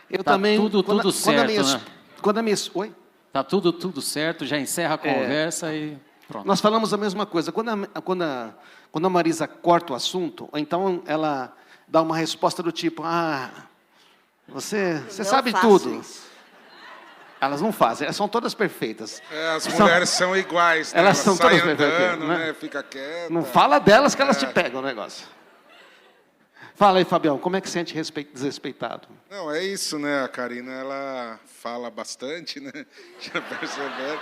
Eu tá também... tudo certo, né? Oi? Tá tudo certo, já encerra a conversa e pronto. Nós falamos a mesma coisa. Quando a Marisa corta o assunto, ou então ela dá uma resposta do tipo, você sabe tudo. Isso. Elas não fazem, elas são todas perfeitas. As mulheres são iguais, né? Elas são todas saem perfeitas, andando, né? Fica quieta. Não fala delas que elas te pegam o negócio. Fala aí, Fabião, como é que se sente desrespeitado? Não, é isso, né? A Karina, ela fala bastante, né? Já perceberam?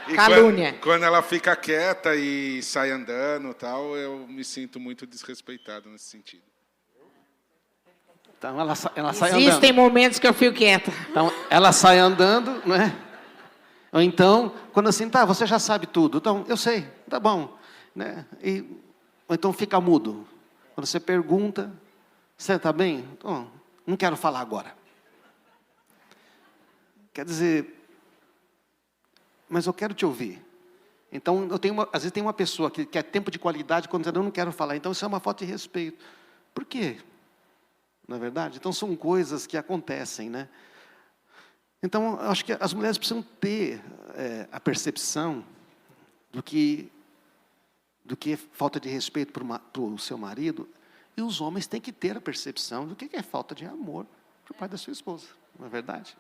E Calúnia. Quando ela fica quieta e sai andando e tal, eu me sinto muito desrespeitado nesse sentido. Então, ela sai andando. Existem momentos que eu fico quieta. Então, ela sai andando, não é? Ou então, quando assim, você já sabe tudo. Então, eu sei, tá bom. Né? Ou então fica mudo. Quando você pergunta, você está bem? Então, não quero falar agora. Quer dizer, mas eu quero te ouvir. Então, às vezes tem uma pessoa que quer tempo de qualidade quando diz, eu não quero falar. Então, isso é uma falta de respeito. Por quê? Não é verdade? Então, são coisas que acontecem, né? Então, eu acho que as mulheres precisam ter a percepção do que é falta de respeito para o seu marido, e os homens têm que ter a percepção do que é falta de amor para o pai da sua esposa. Não é verdade?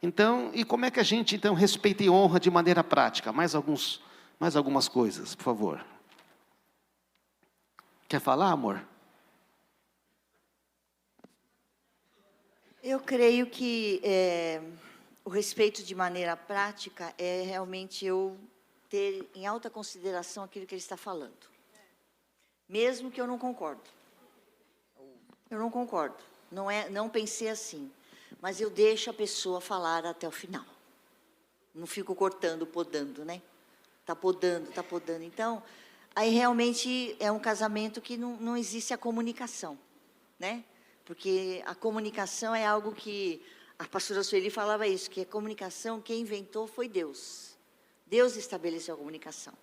Então, e como é que a gente, então, respeita e honra de maneira prática? Mais algumas coisas, por favor. Quer falar, amor? Eu creio que o respeito de maneira prática é realmente eu ter em alta consideração aquilo que ele está falando. Mesmo que eu não concordo. Eu não concordo. Não pensei assim. Mas eu deixo a pessoa falar até o final. Não fico cortando, podando, né? Está podando. Então, aí realmente é um casamento que não existe a comunicação, né? Porque a comunicação é algo que a pastora Sueli falava isso, que a comunicação, quem inventou foi Deus. Deus estabeleceu a comunicação.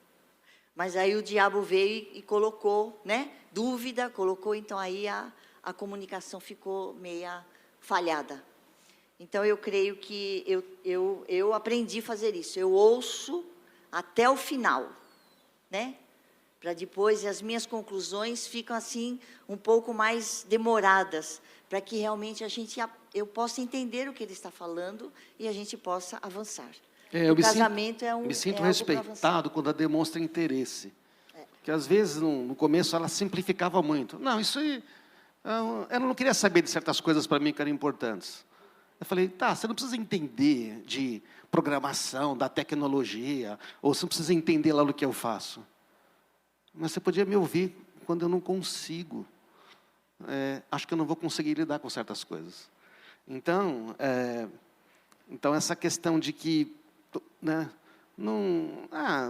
Mas aí o diabo veio e colocou, né? Dúvida, colocou, então aí a comunicação ficou meia falhada. Então eu creio que eu aprendi a fazer isso. Eu ouço até o final, né? Para depois as minhas conclusõões ficam assim um pouco mais demoradas, para que realmente eu possa entender o que ele está falando e a gente possa avançar. O casamento me sinto respeitado quando ela demonstra interesse. Porque às vezes no começo ela simplificava muito. Não, isso aí, ela não queria saber de certas coisas para mim que eram importantes. Eu falei, tá, você não precisa entender de programação, da tecnologia, ou você não precisa entender lá no que eu faço. Mas você podia me ouvir quando eu não consigo. Acho que eu não vou conseguir lidar com certas coisas. Então essa questão de que, né,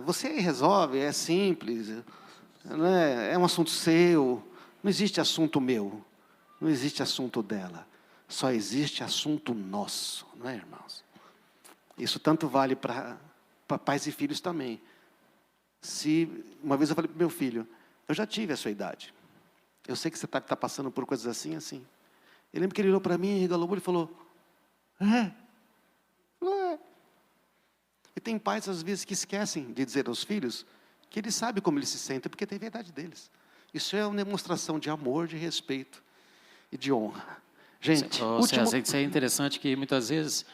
você resolve, é simples, né, é um assunto seu, não existe assunto meu, não existe assunto dela, só existe assunto nosso, não é, irmãos? Isso tanto vale para pais e filhos também. Uma vez eu falei para o meu filho, eu já tive a sua idade. Eu sei que você está passando por coisas assim, assim. Eu lembro que ele olhou para mim, regalou o olho e falou, E tem pais, às vezes, que esquecem de dizer aos filhos que eles sabem como eles se sentem, porque tem a idade deles. Isso é uma demonstração de amor, de respeito e de honra. Gente, isso é interessante que muitas vezes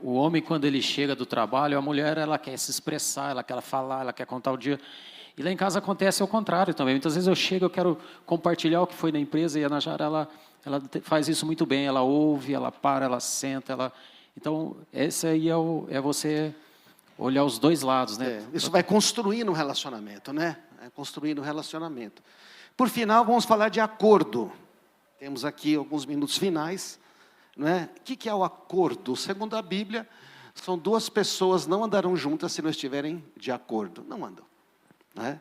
o homem, quando ele chega do trabalho, a mulher ela quer se expressar, ela quer falar, ela quer contar o dia. E lá em casa acontece ao contrário também. Muitas vezes eu chego, eu quero compartilhar o que foi na empresa, e a Najara, ela faz isso muito bem. Ela ouve, ela para, ela senta. Então, esse aí é você olhar os dois lados, né? Isso vai construindo um relacionamento, né? Construindo um relacionamento. Por final, vamos falar de acordo. Temos aqui alguns minutos finais. Não é? O que é o acordo? Segundo a Bíblia, são duas pessoas não andarão juntas se não estiverem de acordo. Não andam. Não é?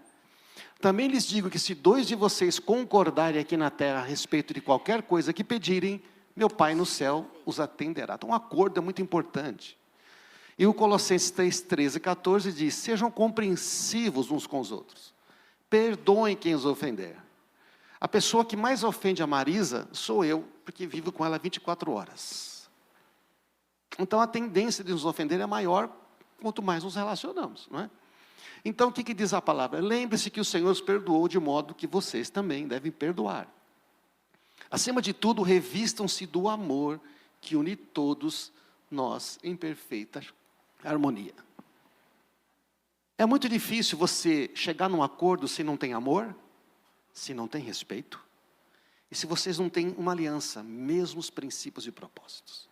Também lhes digo que se dois de vocês concordarem aqui na terra a respeito de qualquer coisa que pedirem, meu Pai no céu os atenderá. Então, um acordo é muito importante. E o Colossenses 3, 13 e 14 diz, sejam compreensivos uns com os outros. Perdoem quem os ofender. A pessoa que mais ofende a Marisa sou eu, porque vivo com ela 24 horas. Então, a tendência de nos ofender é maior quanto mais nos relacionamos, não é? Então, o que diz a palavra? Lembre-se que o Senhor os perdoou de modo que vocês também devem perdoar. Acima de tudo, revistam-se do amor que une todos nós em perfeita harmonia. É muito difícil você chegar num acordo se não tem amor, se não tem respeito, e se vocês não têm uma aliança, mesmos princípios e propósitos.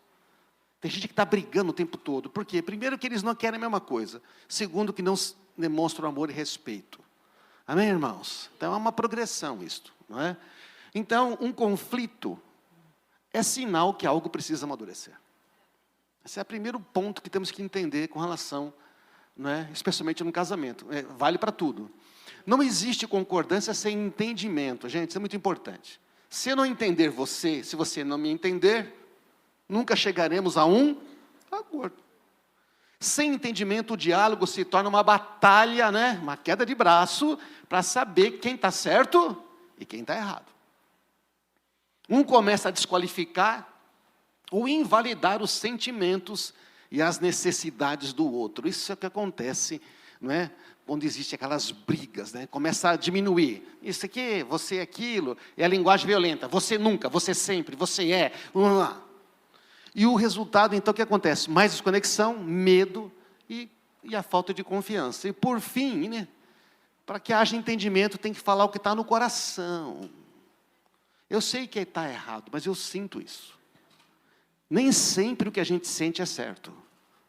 Tem gente que está brigando o tempo todo. Por quê? Primeiro que eles não querem a mesma coisa. Segundo que não demonstram amor e respeito. Amém, irmãos? Então é uma progressão isto, não é? Então, um conflito é sinal que algo precisa amadurecer. Esse é o primeiro ponto que temos que entender com relação, não é? Especialmente no casamento. Vale para tudo. Não existe concordância sem entendimento. Gente, isso é muito importante. Se eu não entender você, se você não me entender, nunca chegaremos a um acordo. Sem entendimento, o diálogo se torna uma batalha, né? Uma queda de braço, para saber quem está certo e quem está errado. Um começa a desqualificar ou invalidar os sentimentos e as necessidades do outro. Isso é o que acontece, não é? Quando existem aquelas brigas, né? Começa a diminuir. Isso aqui, você é aquilo, é a linguagem violenta. Você nunca, você sempre, você é. E o resultado, então, o que acontece? Mais desconexão, medo e a falta de confiança. E por fim, né? Para que haja entendimento, tem que falar o que está no coração. Eu sei que está errado, mas eu sinto isso. Nem sempre o que a gente sente é certo,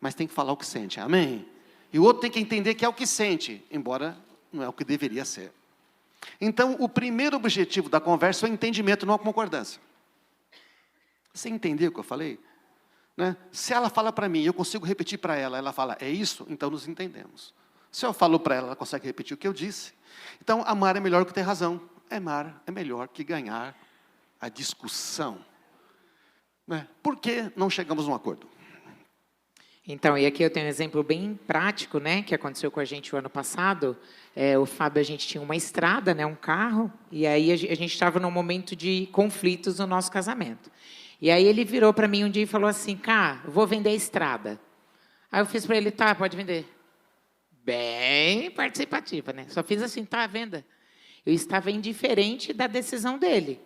mas tem que falar o que sente, amém? E o outro tem que entender que é o que sente, embora não é o que deveria ser. Então, o primeiro objetivo da conversa é o entendimento, não a concordância. Você entendeu o que eu falei? Né? Se ela fala para mim, eu consigo repetir para ela, ela fala, é isso? Então nos entendemos. Se eu falo para ela, ela consegue repetir o que eu disse. Então, amar é melhor que ter razão. Amar é melhor que ganhar a discussão. Né? Por que não chegamos a um acordo? Então, e aqui eu tenho um exemplo bem prático, né, que aconteceu com a gente o ano passado. O Fábio, a gente tinha uma estrada, né, um carro, e aí a gente estava num momento de conflitos no nosso casamento. E aí ele virou para mim um dia e falou assim, eu vou vender a estrada. Aí eu fiz para ele, tá, pode vender. Bem participativa, né? Só fiz assim, tá, venda. Eu estava indiferente da decisão dele.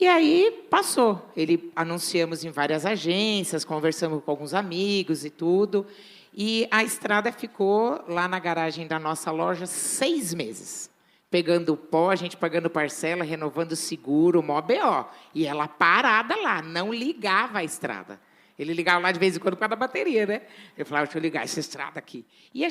E aí passou. Anunciamos em várias agências, conversamos com alguns amigos e tudo. E a estrada ficou lá na garagem da nossa loja 6 meses. Pegando pó, a gente pagando parcela, renovando o seguro, mó BO. E ela parada lá, não ligava a estrada. Ele ligava lá de vez em quando por causa da bateria, né? Eu falava, deixa eu ligar essa estrada aqui. E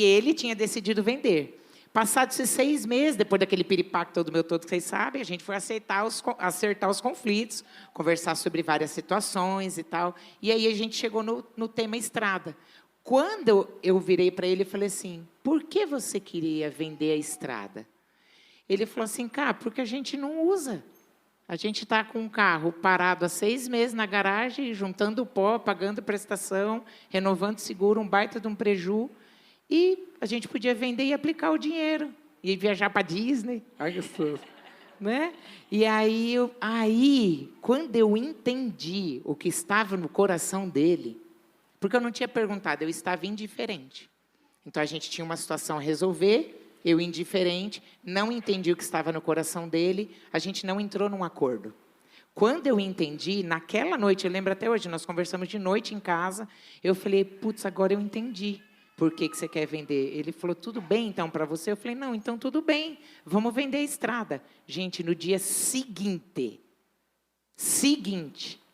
ele tinha decidido vender. Passados esses 6 meses, depois daquele piripaque todo meu todo que vocês sabem, a gente foi acertar os conflitos, conversar sobre várias situações e tal. E aí a gente chegou no tema estrada. Quando eu virei para ele e falei assim, por que você queria vender a estrada? Ele falou assim, porque a gente não usa. A gente está com um carro parado há 6 meses na garagem, juntando pó, pagando prestação, renovando seguro, um baita de um preju. E a gente podia vender e aplicar o dinheiro. E viajar para a Disney. Ai, gostoso. Né? E aí, quando eu entendi o que estava no coração dele, porque eu não tinha perguntado, eu estava indiferente. Então, a gente tinha uma situação a resolver, eu indiferente, não entendi o que estava no coração dele, a gente não entrou num acordo. Quando eu entendi, naquela noite, eu lembro até hoje, nós conversamos de noite em casa, eu falei, putz, agora eu entendi. Por que você quer vender? Ele falou, tudo bem, então, para você? Eu falei, não, então tudo bem, vamos vender a estrada. Gente, no dia seguinte,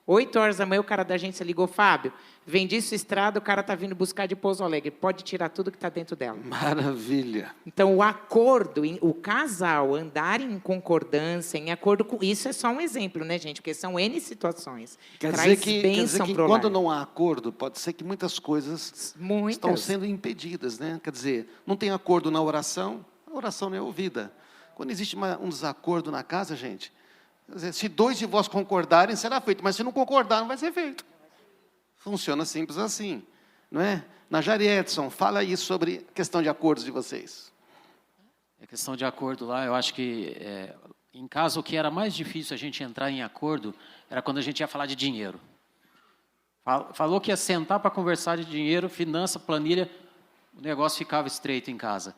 8 horas da manhã, o cara da agência ligou, Fábio, vendi sua estrada, o cara está vindo buscar de Pouso Alegre, pode tirar tudo que está dentro dela. Maravilha. Então, o acordo, o casal andar em concordância, em acordo com... Isso é só um exemplo, né, gente? Porque são N situações. Quer dizer que quando não há acordo, pode ser que muitas coisas estão sendo impedidas, né? Quer dizer, não tem acordo na oração, a oração não é ouvida. Quando existe um desacordo na casa, gente, quer dizer, se 2 de vós concordarem, será feito, mas se não concordar, não vai ser feito. Funciona simples assim, não é? Najari Edson, fala aí sobre a questão de acordos de vocês. A questão de acordo lá, eu acho que, em caso, o que era mais difícil a gente entrar em acordo era quando a gente ia falar de dinheiro. Falou que ia sentar para conversar de dinheiro, finança, planilha, o negócio ficava estreito em casa.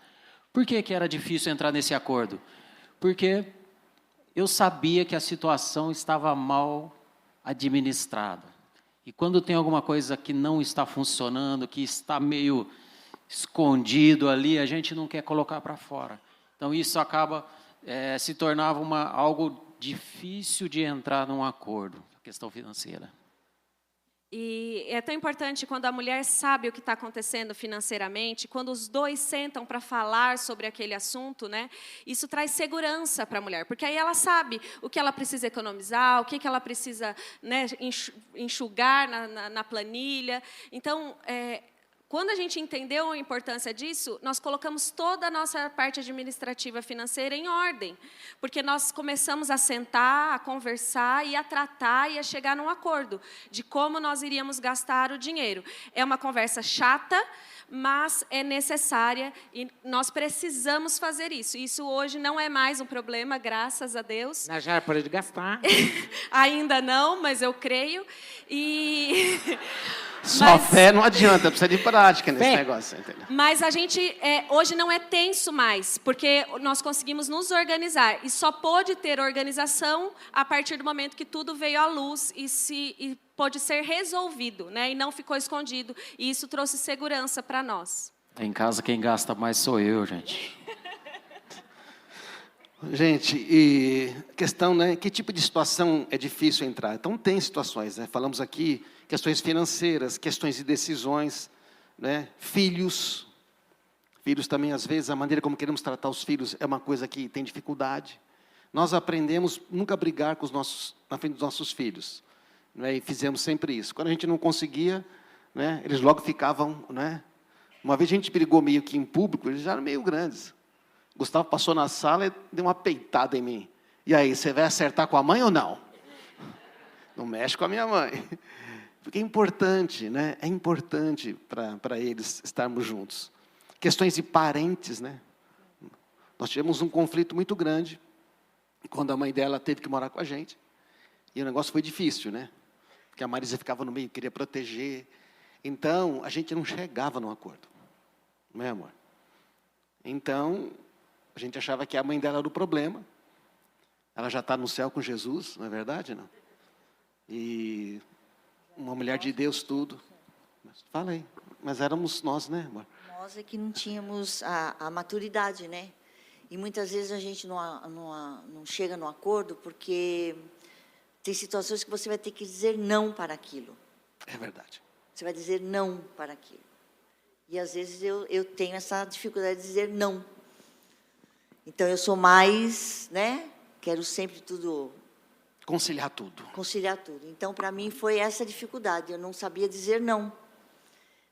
Por que era difícil entrar nesse acordo? Porque eu sabia que a situação estava mal administrada. E quando tem alguma coisa que não está funcionando, que está meio escondido ali, a gente não quer colocar para fora. Então, isso acaba, se tornava algo difícil de entrar num acordo, a questão financeira. E é tão importante quando a mulher sabe o que está acontecendo financeiramente, quando os dois sentam para falar sobre aquele assunto, né? Isso traz segurança para a mulher, porque aí ela sabe o que ela precisa economizar, o que ela precisa, né, enxugar na planilha. Então, Quando a gente entendeu a importância disso, nós colocamos toda a nossa parte administrativa financeira em ordem, porque nós começamos a sentar, a conversar e a tratar e a chegar num acordo de como nós iríamos gastar o dinheiro. É uma conversa chata, mas é necessária e nós precisamos fazer isso. Isso hoje não é mais um problema, graças a Deus. Najara, parou de gastar. Ainda não, mas eu creio. E... Só fé não adianta, precisa de prática nesse negócio. Entendeu? Mas a gente hoje não é tenso mais, porque nós conseguimos nos organizar. E só pôde ter organização a partir do momento que tudo veio à luz e pôde ser resolvido, né? E não ficou escondido. E isso trouxe segurança para nós. Em casa quem gasta mais sou eu, gente. Gente, e questão, né? Que tipo de situação é difícil entrar? Então, tem situações, né? Falamos aqui questões financeiras, questões de decisões, né? Filhos. Filhos também, às vezes, a maneira como queremos tratar os filhos é uma coisa que tem dificuldade. Nós aprendemos nunca a brigar com na frente dos nossos filhos, né? E fizemos sempre isso. Quando a gente não conseguia, né? Eles logo ficavam, né? Uma vez a gente brigou meio que em público, eles já eram meio grandes. Gustavo passou na sala e deu uma peitada em mim. E aí, você vai acertar com a mãe ou não? Não mexe com a minha mãe. Porque é importante, né? É importante para eles estarmos juntos. Questões de parentes, né? Nós tivemos um conflito muito grande quando a mãe dela teve que morar com a gente. E o negócio foi difícil, né? Porque a Marisa ficava no meio, queria proteger. Então, a gente não chegava num acordo. Não é, amor? Então, a gente achava que a mãe dela era o problema. Ela já está no céu com Jesus, não é verdade, não? E uma mulher de Deus, tudo. Fala aí. Mas éramos nós, né, amor? Nós é que não tínhamos a maturidade, né? E muitas vezes a gente não chega no acordo porque tem situações que você vai ter que dizer não para aquilo. É verdade. Você vai dizer não para aquilo. E, às vezes, eu tenho essa dificuldade de dizer não. Então, eu sou mais, né? Quero sempre tudo... Conciliar tudo. Conciliar tudo. Então, para mim, foi essa dificuldade. Eu não sabia dizer não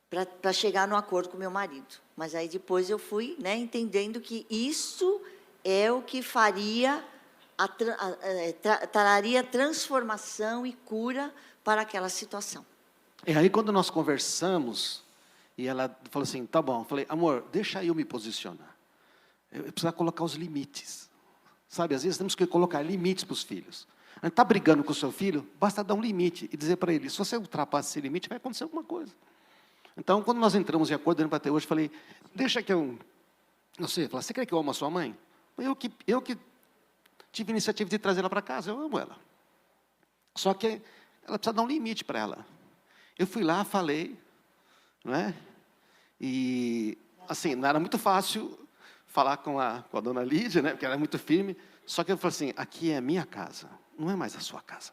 para chegar no acordo com meu marido. Mas aí, depois, eu fui, né, entendendo que isso é o que faria, traria transformação e cura para aquela situação. E aí, quando nós conversamos... E ela falou assim, tá bom. Eu falei, amor, deixa eu me posicionar. Eu preciso colocar os limites. Sabe, às vezes temos que colocar limites para os filhos. A gente está brigando com o seu filho, basta dar um limite e dizer para ele, se você ultrapassa esse limite, vai acontecer alguma coisa. Então, quando nós entramos em acordo, para ter hoje, eu falei, deixa que eu... Você quer que eu amo a sua mãe? Eu que tive a iniciativa de trazer ela para casa, eu amo ela. Só que ela precisa dar um limite para ela. Eu fui lá, falei, não é? E, assim, não era muito fácil falar com a dona Lídia, né? Porque ela era muito firme. Só que eu falei assim, aqui é a minha casa, não é mais a sua casa.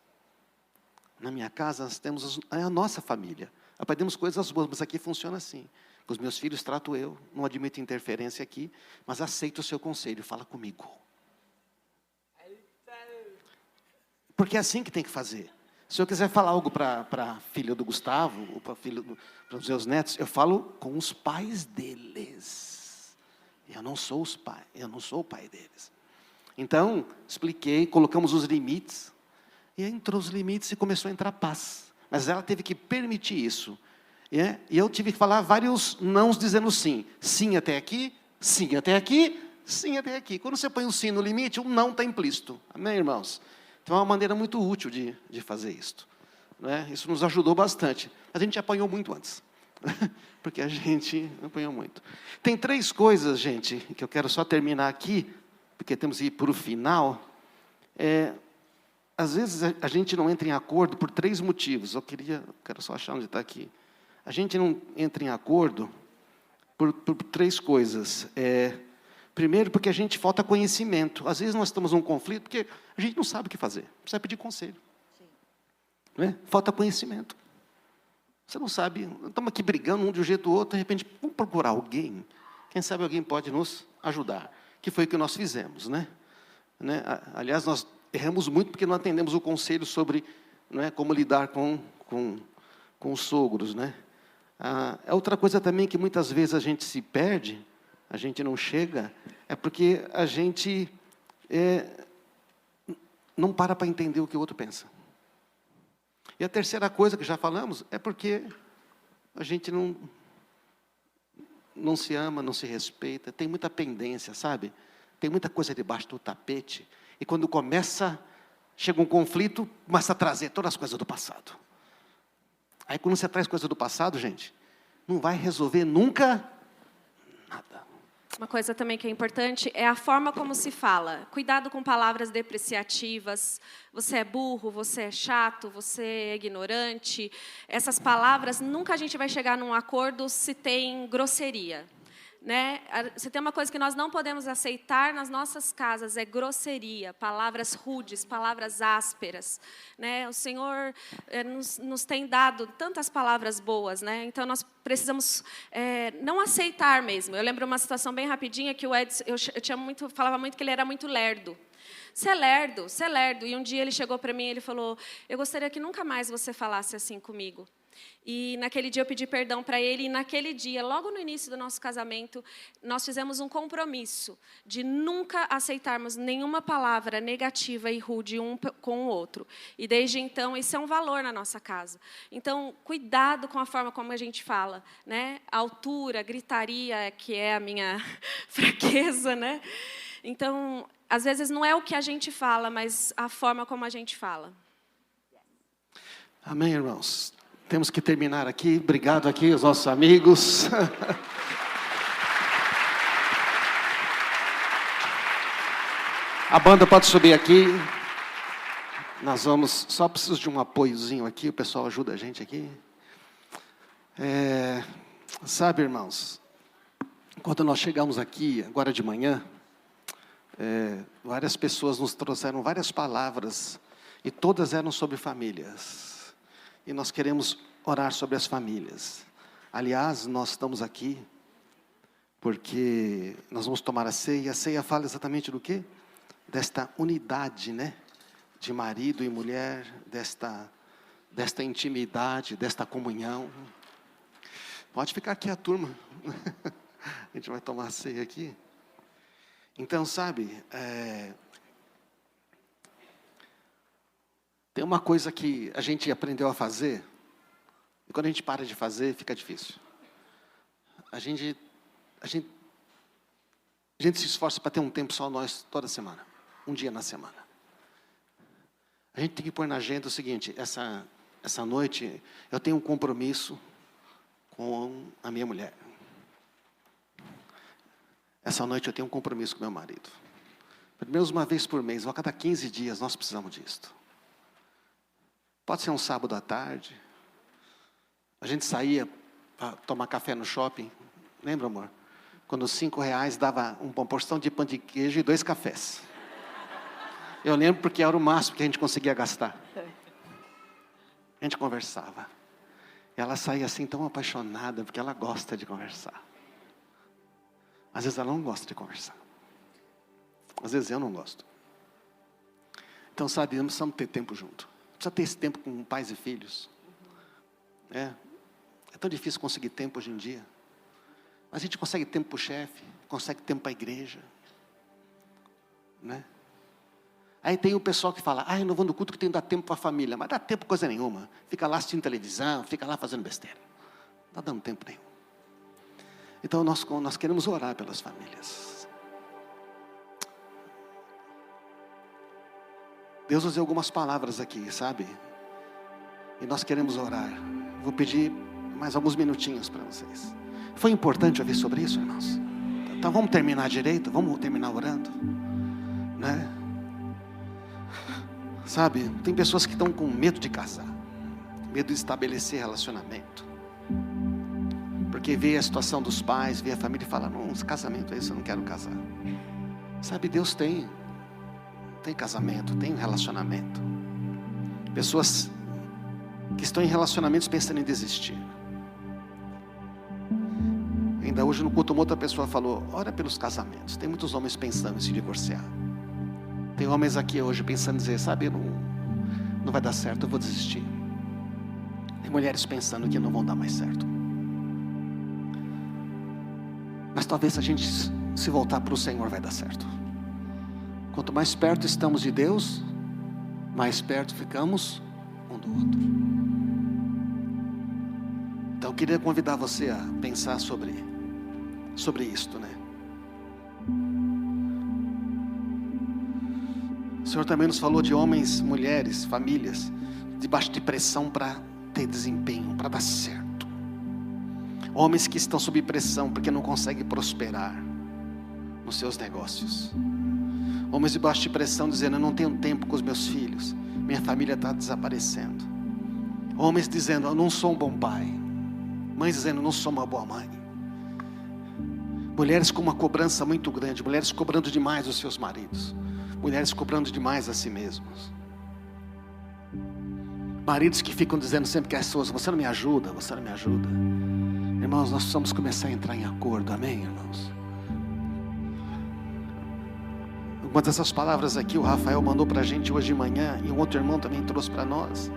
Na minha casa, nós temos a nossa família. Aprendemos coisas boas, mas aqui funciona assim. Com os meus filhos trato eu, não admito interferência aqui, mas aceito o seu conselho, fala comigo. Porque é assim que tem que fazer. Se eu quiser falar algo para a filha do Gustavo, ou para os meus netos, eu falo com os pais deles. Eu não sou o pai deles. Então, expliquei, colocamos os limites, e entrou os limites e começou a entrar paz. Mas ela teve que permitir isso. E eu tive que falar vários nãos dizendo sim. Sim até aqui, sim até aqui, sim até aqui. Quando você põe um sim no limite, um não está implícito. Amém, irmãos? Então, é uma maneira muito útil de fazer isso. Né? Isso nos ajudou bastante. A gente apanhou muito antes. Porque a gente apanhou muito. Tem 3 coisas, gente, que eu quero só terminar aqui, porque temos que ir para o final. Às vezes, a gente não entra em acordo por 3 motivos. Quero só achar onde está aqui. A gente não entra em acordo por 3 coisas. Primeiro, porque a gente falta conhecimento. Às vezes nós estamos num conflito porque a gente não sabe o que fazer. Precisa pedir conselho. Né? Falta conhecimento. Você não sabe. Estamos aqui brigando um de um jeito ou outro, de repente, vamos procurar alguém. Quem sabe alguém pode nos ajudar. Que foi o que nós fizemos. Né? Aliás, nós erramos muito porque não atendemos o conselho sobre, né, como lidar com os sogros. Né? É outra coisa também que muitas vezes a gente se perde, a gente não chega, é porque a gente não para entender o que o outro pensa. E a terceira coisa que já falamos é porque a gente não se ama, não se respeita, tem muita pendência, sabe? Tem muita coisa debaixo do tapete. E quando chega um conflito, começa a trazer todas as coisas do passado. Aí quando você traz coisa do passado, gente, não vai resolver nunca nada. Uma coisa também que é importante é a forma como se fala. Cuidado com palavras depreciativas. Você é burro, você é chato, você é ignorante. Essas palavras, nunca a gente vai chegar num acordo se tem grosseria. Né? Se tem uma coisa que nós não podemos aceitar nas nossas casas, é grosseria, palavras rudes, palavras ásperas. Né? O Senhor nos tem dado tantas palavras boas, né? Então nós precisamos não aceitar mesmo. Eu lembro uma situação bem rapidinha que o Edson, eu falava muito que ele era muito lerdo. Você é lerdo, você é lerdo. E um dia ele chegou para mim e ele falou, eu gostaria que nunca mais você falasse assim comigo. E naquele dia eu pedi perdão para ele, e naquele dia, logo no início do nosso casamento, nós fizemos um compromisso de nunca aceitarmos nenhuma palavra negativa e rude um com o outro. E desde então, isso é um valor na nossa casa. Então, cuidado com a forma como a gente fala, né? A altura, a gritaria, que é a minha fraqueza, né? Então, às vezes não é o que a gente fala, mas a forma como a gente fala. Amém, irmãos? Temos que terminar aqui. Obrigado aqui aos nossos amigos. A banda pode subir aqui. Nós vamos... Só preciso de um apoiozinho aqui. O pessoal ajuda a gente aqui. Sabe, irmãos, quando nós chegamos aqui, agora de manhã, várias pessoas nos trouxeram várias palavras. E todas eram sobre famílias. E nós queremos orar sobre as famílias. Aliás, nós estamos aqui porque nós vamos tomar a ceia. E a ceia fala exatamente do quê? Desta unidade, né? De marido e mulher, desta intimidade, desta comunhão. Pode ficar aqui a turma. A gente vai tomar a ceia aqui. Então, sabe... Tem uma coisa que a gente aprendeu a fazer, e quando a gente para de fazer, fica difícil. A gente se esforça para ter um tempo só nós, toda semana. Um dia na semana. A gente tem que pôr na agenda o seguinte, essa noite eu tenho um compromisso com a minha mulher. Essa noite eu tenho um compromisso com meu marido. Pelo menos uma vez por mês, ou a cada 15 dias, nós precisamos disso. Pode ser um sábado à tarde. A gente saía para tomar café no shopping. Lembra, amor? Quando R$5 dava uma porção de pão de queijo e 2 cafés. Eu lembro porque era o máximo que a gente conseguia gastar. A gente conversava. E ela saía assim tão apaixonada, porque ela gosta de conversar. Às vezes ela não gosta de conversar. Às vezes eu não gosto. Então, sabe, nós precisamos ter tempo junto. Precisa ter esse tempo com pais e filhos. É tão difícil conseguir tempo hoje em dia. Mas a gente consegue tempo para o chefe, consegue tempo para a igreja. Né? Aí tem o pessoal que fala, eu não vou no culto que tem que dar tempo para a família. Mas dá tempo para coisa nenhuma. Fica lá assistindo televisão, fica lá fazendo besteira. Não está dando tempo nenhum. Então nós queremos orar pelas famílias. Deus nos deu algumas palavras aqui, sabe? E nós queremos orar. Vou pedir mais alguns minutinhos para vocês. Foi importante ouvir sobre isso, irmãos? Então vamos terminar direito? Vamos terminar orando? Né? Sabe, tem pessoas que estão com medo de casar. Medo de estabelecer relacionamento. Porque vê a situação dos pais, vê a família e fala, não, esse casamento é isso, eu não quero casar. Sabe, Deus tem casamento, tem relacionamento. Pessoas que estão em relacionamentos pensando em desistir. Ainda hoje no culto uma outra pessoa falou, ora pelos casamentos. Tem muitos homens pensando em se divorciar. Tem homens aqui hoje pensando em dizer, sabe, não vai dar certo, eu vou desistir. Tem mulheres pensando que não vão dar mais certo. Mas talvez se a gente se voltar para o Senhor vai dar certo. Quanto mais perto estamos de Deus, mais perto ficamos um do outro. Então eu queria convidar você a pensar sobre isto, né? O Senhor também nos falou de homens, mulheres, famílias debaixo de pressão para ter desempenho, para dar certo. Homens que estão sob pressão porque não conseguem prosperar nos seus negócios. Homens debaixo de pressão dizendo: eu não tenho tempo com os meus filhos, minha família está desaparecendo. Homens dizendo: eu não sou um bom pai. Mães dizendo: eu não sou uma boa mãe. Mulheres com uma cobrança muito grande, mulheres cobrando demais os seus maridos, mulheres cobrando demais a si mesmos. Maridos que ficam dizendo sempre que as suas: você não me ajuda, você não me ajuda. Irmãos, nós precisamos começar a entrar em acordo, amém, irmãos? Algumas dessas palavras aqui o Rafael mandou para a gente hoje de manhã, e um outro irmão também trouxe para nós.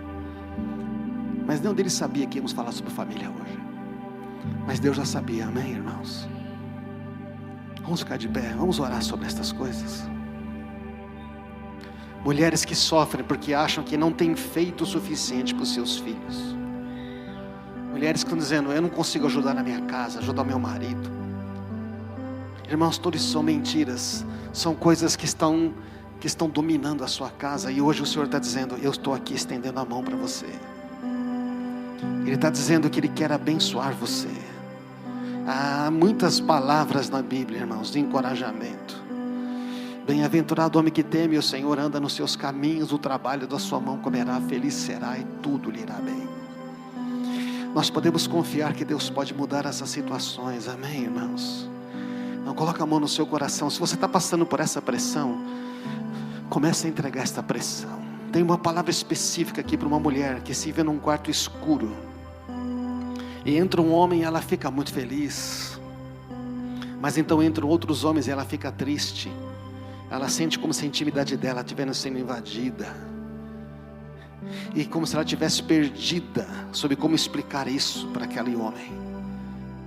Mas nenhum deles sabia que íamos falar sobre família hoje. Mas Deus já sabia, amém, irmãos? Vamos ficar de pé, vamos orar sobre estas coisas. Mulheres que sofrem porque acham que não têm feito o suficiente para os seus filhos. Mulheres que estão dizendo: eu não consigo ajudar na minha casa, ajudar o meu marido. Irmãos, tudo isso são mentiras. São coisas que estão dominando a sua casa. E hoje o Senhor está dizendo: eu estou aqui estendendo a mão para você. Ele está dizendo que Ele quer abençoar você. Há muitas palavras na Bíblia, irmãos, de encorajamento. Bem-aventurado o homem que teme o Senhor, anda nos seus caminhos, o trabalho da sua mão comerá, feliz será e tudo lhe irá bem. Nós podemos confiar que Deus pode mudar essas situações, amém, irmãos? Não, coloca a mão no seu coração. Se você está passando por essa pressão, comece a entregar esta pressão. Tem uma palavra específica aqui para uma mulher que se vê num quarto escuro, e entra um homem e ela fica muito feliz, mas então entram outros homens e ela fica triste. Ela sente como se a intimidade dela estivesse sendo invadida, e como se ela estivesse perdida sobre como explicar isso para aquele homem.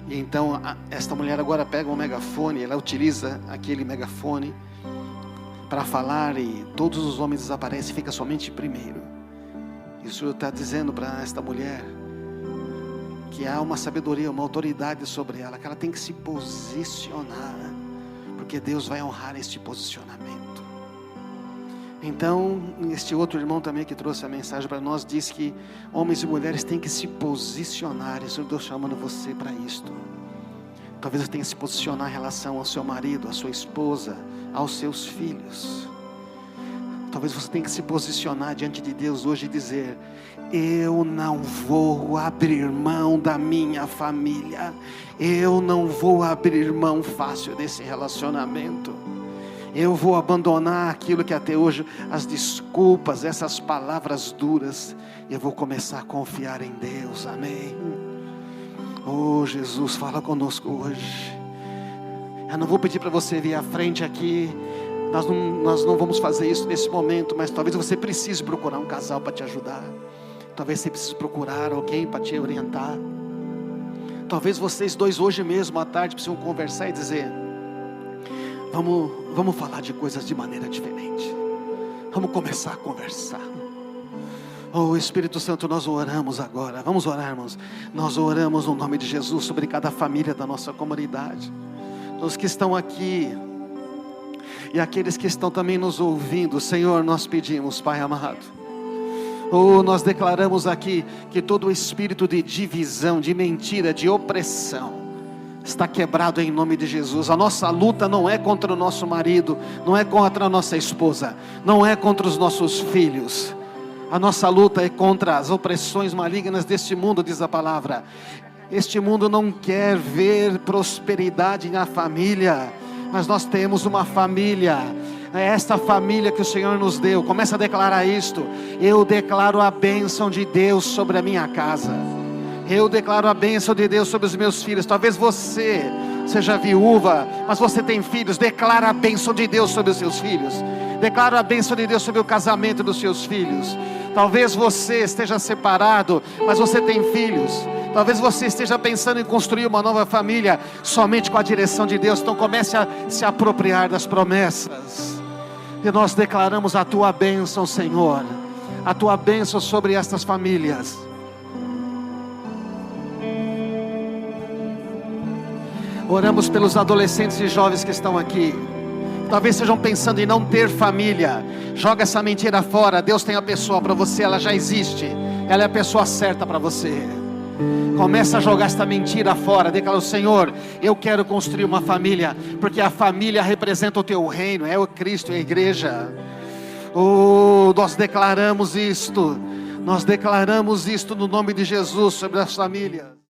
E então esta mulher agora pega um megafone, ela utiliza aquele megafone para falar, e todos os homens desaparecem e fica somente primeiro. E o Senhor está dizendo para esta mulher que há uma sabedoria, uma autoridade sobre ela, que ela tem que se posicionar, porque Deus vai honrar este posicionamento. Então, este outro irmão também que trouxe a mensagem para nós, diz que homens e mulheres têm que se posicionar. E o Senhor está chamando você para isto. Talvez você tenha que se posicionar em relação ao seu marido, à sua esposa, aos seus filhos. Talvez você tenha que se posicionar diante de Deus hoje e dizer: eu não vou abrir mão da minha família, eu não vou abrir mão fácil desse relacionamento. Eu vou abandonar aquilo que até hoje, as desculpas, essas palavras duras, eu vou começar a confiar em Deus, amém? Oh Jesus, fala conosco hoje. Eu não vou pedir para você vir à frente aqui, nós não vamos fazer isso nesse momento, mas talvez você precise procurar um casal para te ajudar. Talvez você precise procurar alguém para te orientar. Talvez vocês dois hoje mesmo à tarde precisam conversar e dizer: vamos falar de coisas de maneira diferente. Vamos começar a conversar. Oh Espírito Santo, nós oramos agora. Vamos orar, irmãos. Nós oramos no nome de Jesus sobre cada família da nossa comunidade. Os que estão aqui e aqueles que estão também nos ouvindo, Senhor, nós pedimos, Pai amado, nós declaramos aqui que todo o espírito de divisão, de mentira, de opressão está quebrado em nome de Jesus. A nossa luta não é contra o nosso marido, não é contra a nossa esposa, não é contra os nossos filhos. A nossa luta é contra as opressões malignas deste mundo, diz a palavra. Este mundo não quer ver prosperidade na família, mas nós temos uma família. É esta família que o Senhor nos deu. Começa a declarar isto: eu declaro a bênção de Deus sobre a minha casa. Eu declaro a bênção de Deus sobre os meus filhos. Talvez você seja viúva, mas você tem filhos. Declara a bênção de Deus sobre os seus filhos. Declara a bênção de Deus sobre o casamento dos seus filhos. Talvez você esteja separado, mas você tem filhos. Talvez você esteja pensando em construir uma nova família somente com a direção de Deus. Então comece a se apropriar das promessas. E nós declaramos a tua bênção, Senhor. A tua bênção sobre estas famílias. Oramos pelos adolescentes e jovens que estão aqui. Talvez estejam pensando em não ter família. Joga essa mentira fora. Deus tem a pessoa para você, ela já existe. Ela é a pessoa certa para você. Começa a jogar esta mentira fora. Declara: Senhor, eu quero construir uma família, porque a família representa o teu reino, é o Cristo e a igreja. Nós declaramos isto. Nós declaramos isto no nome de Jesus sobre as famílias.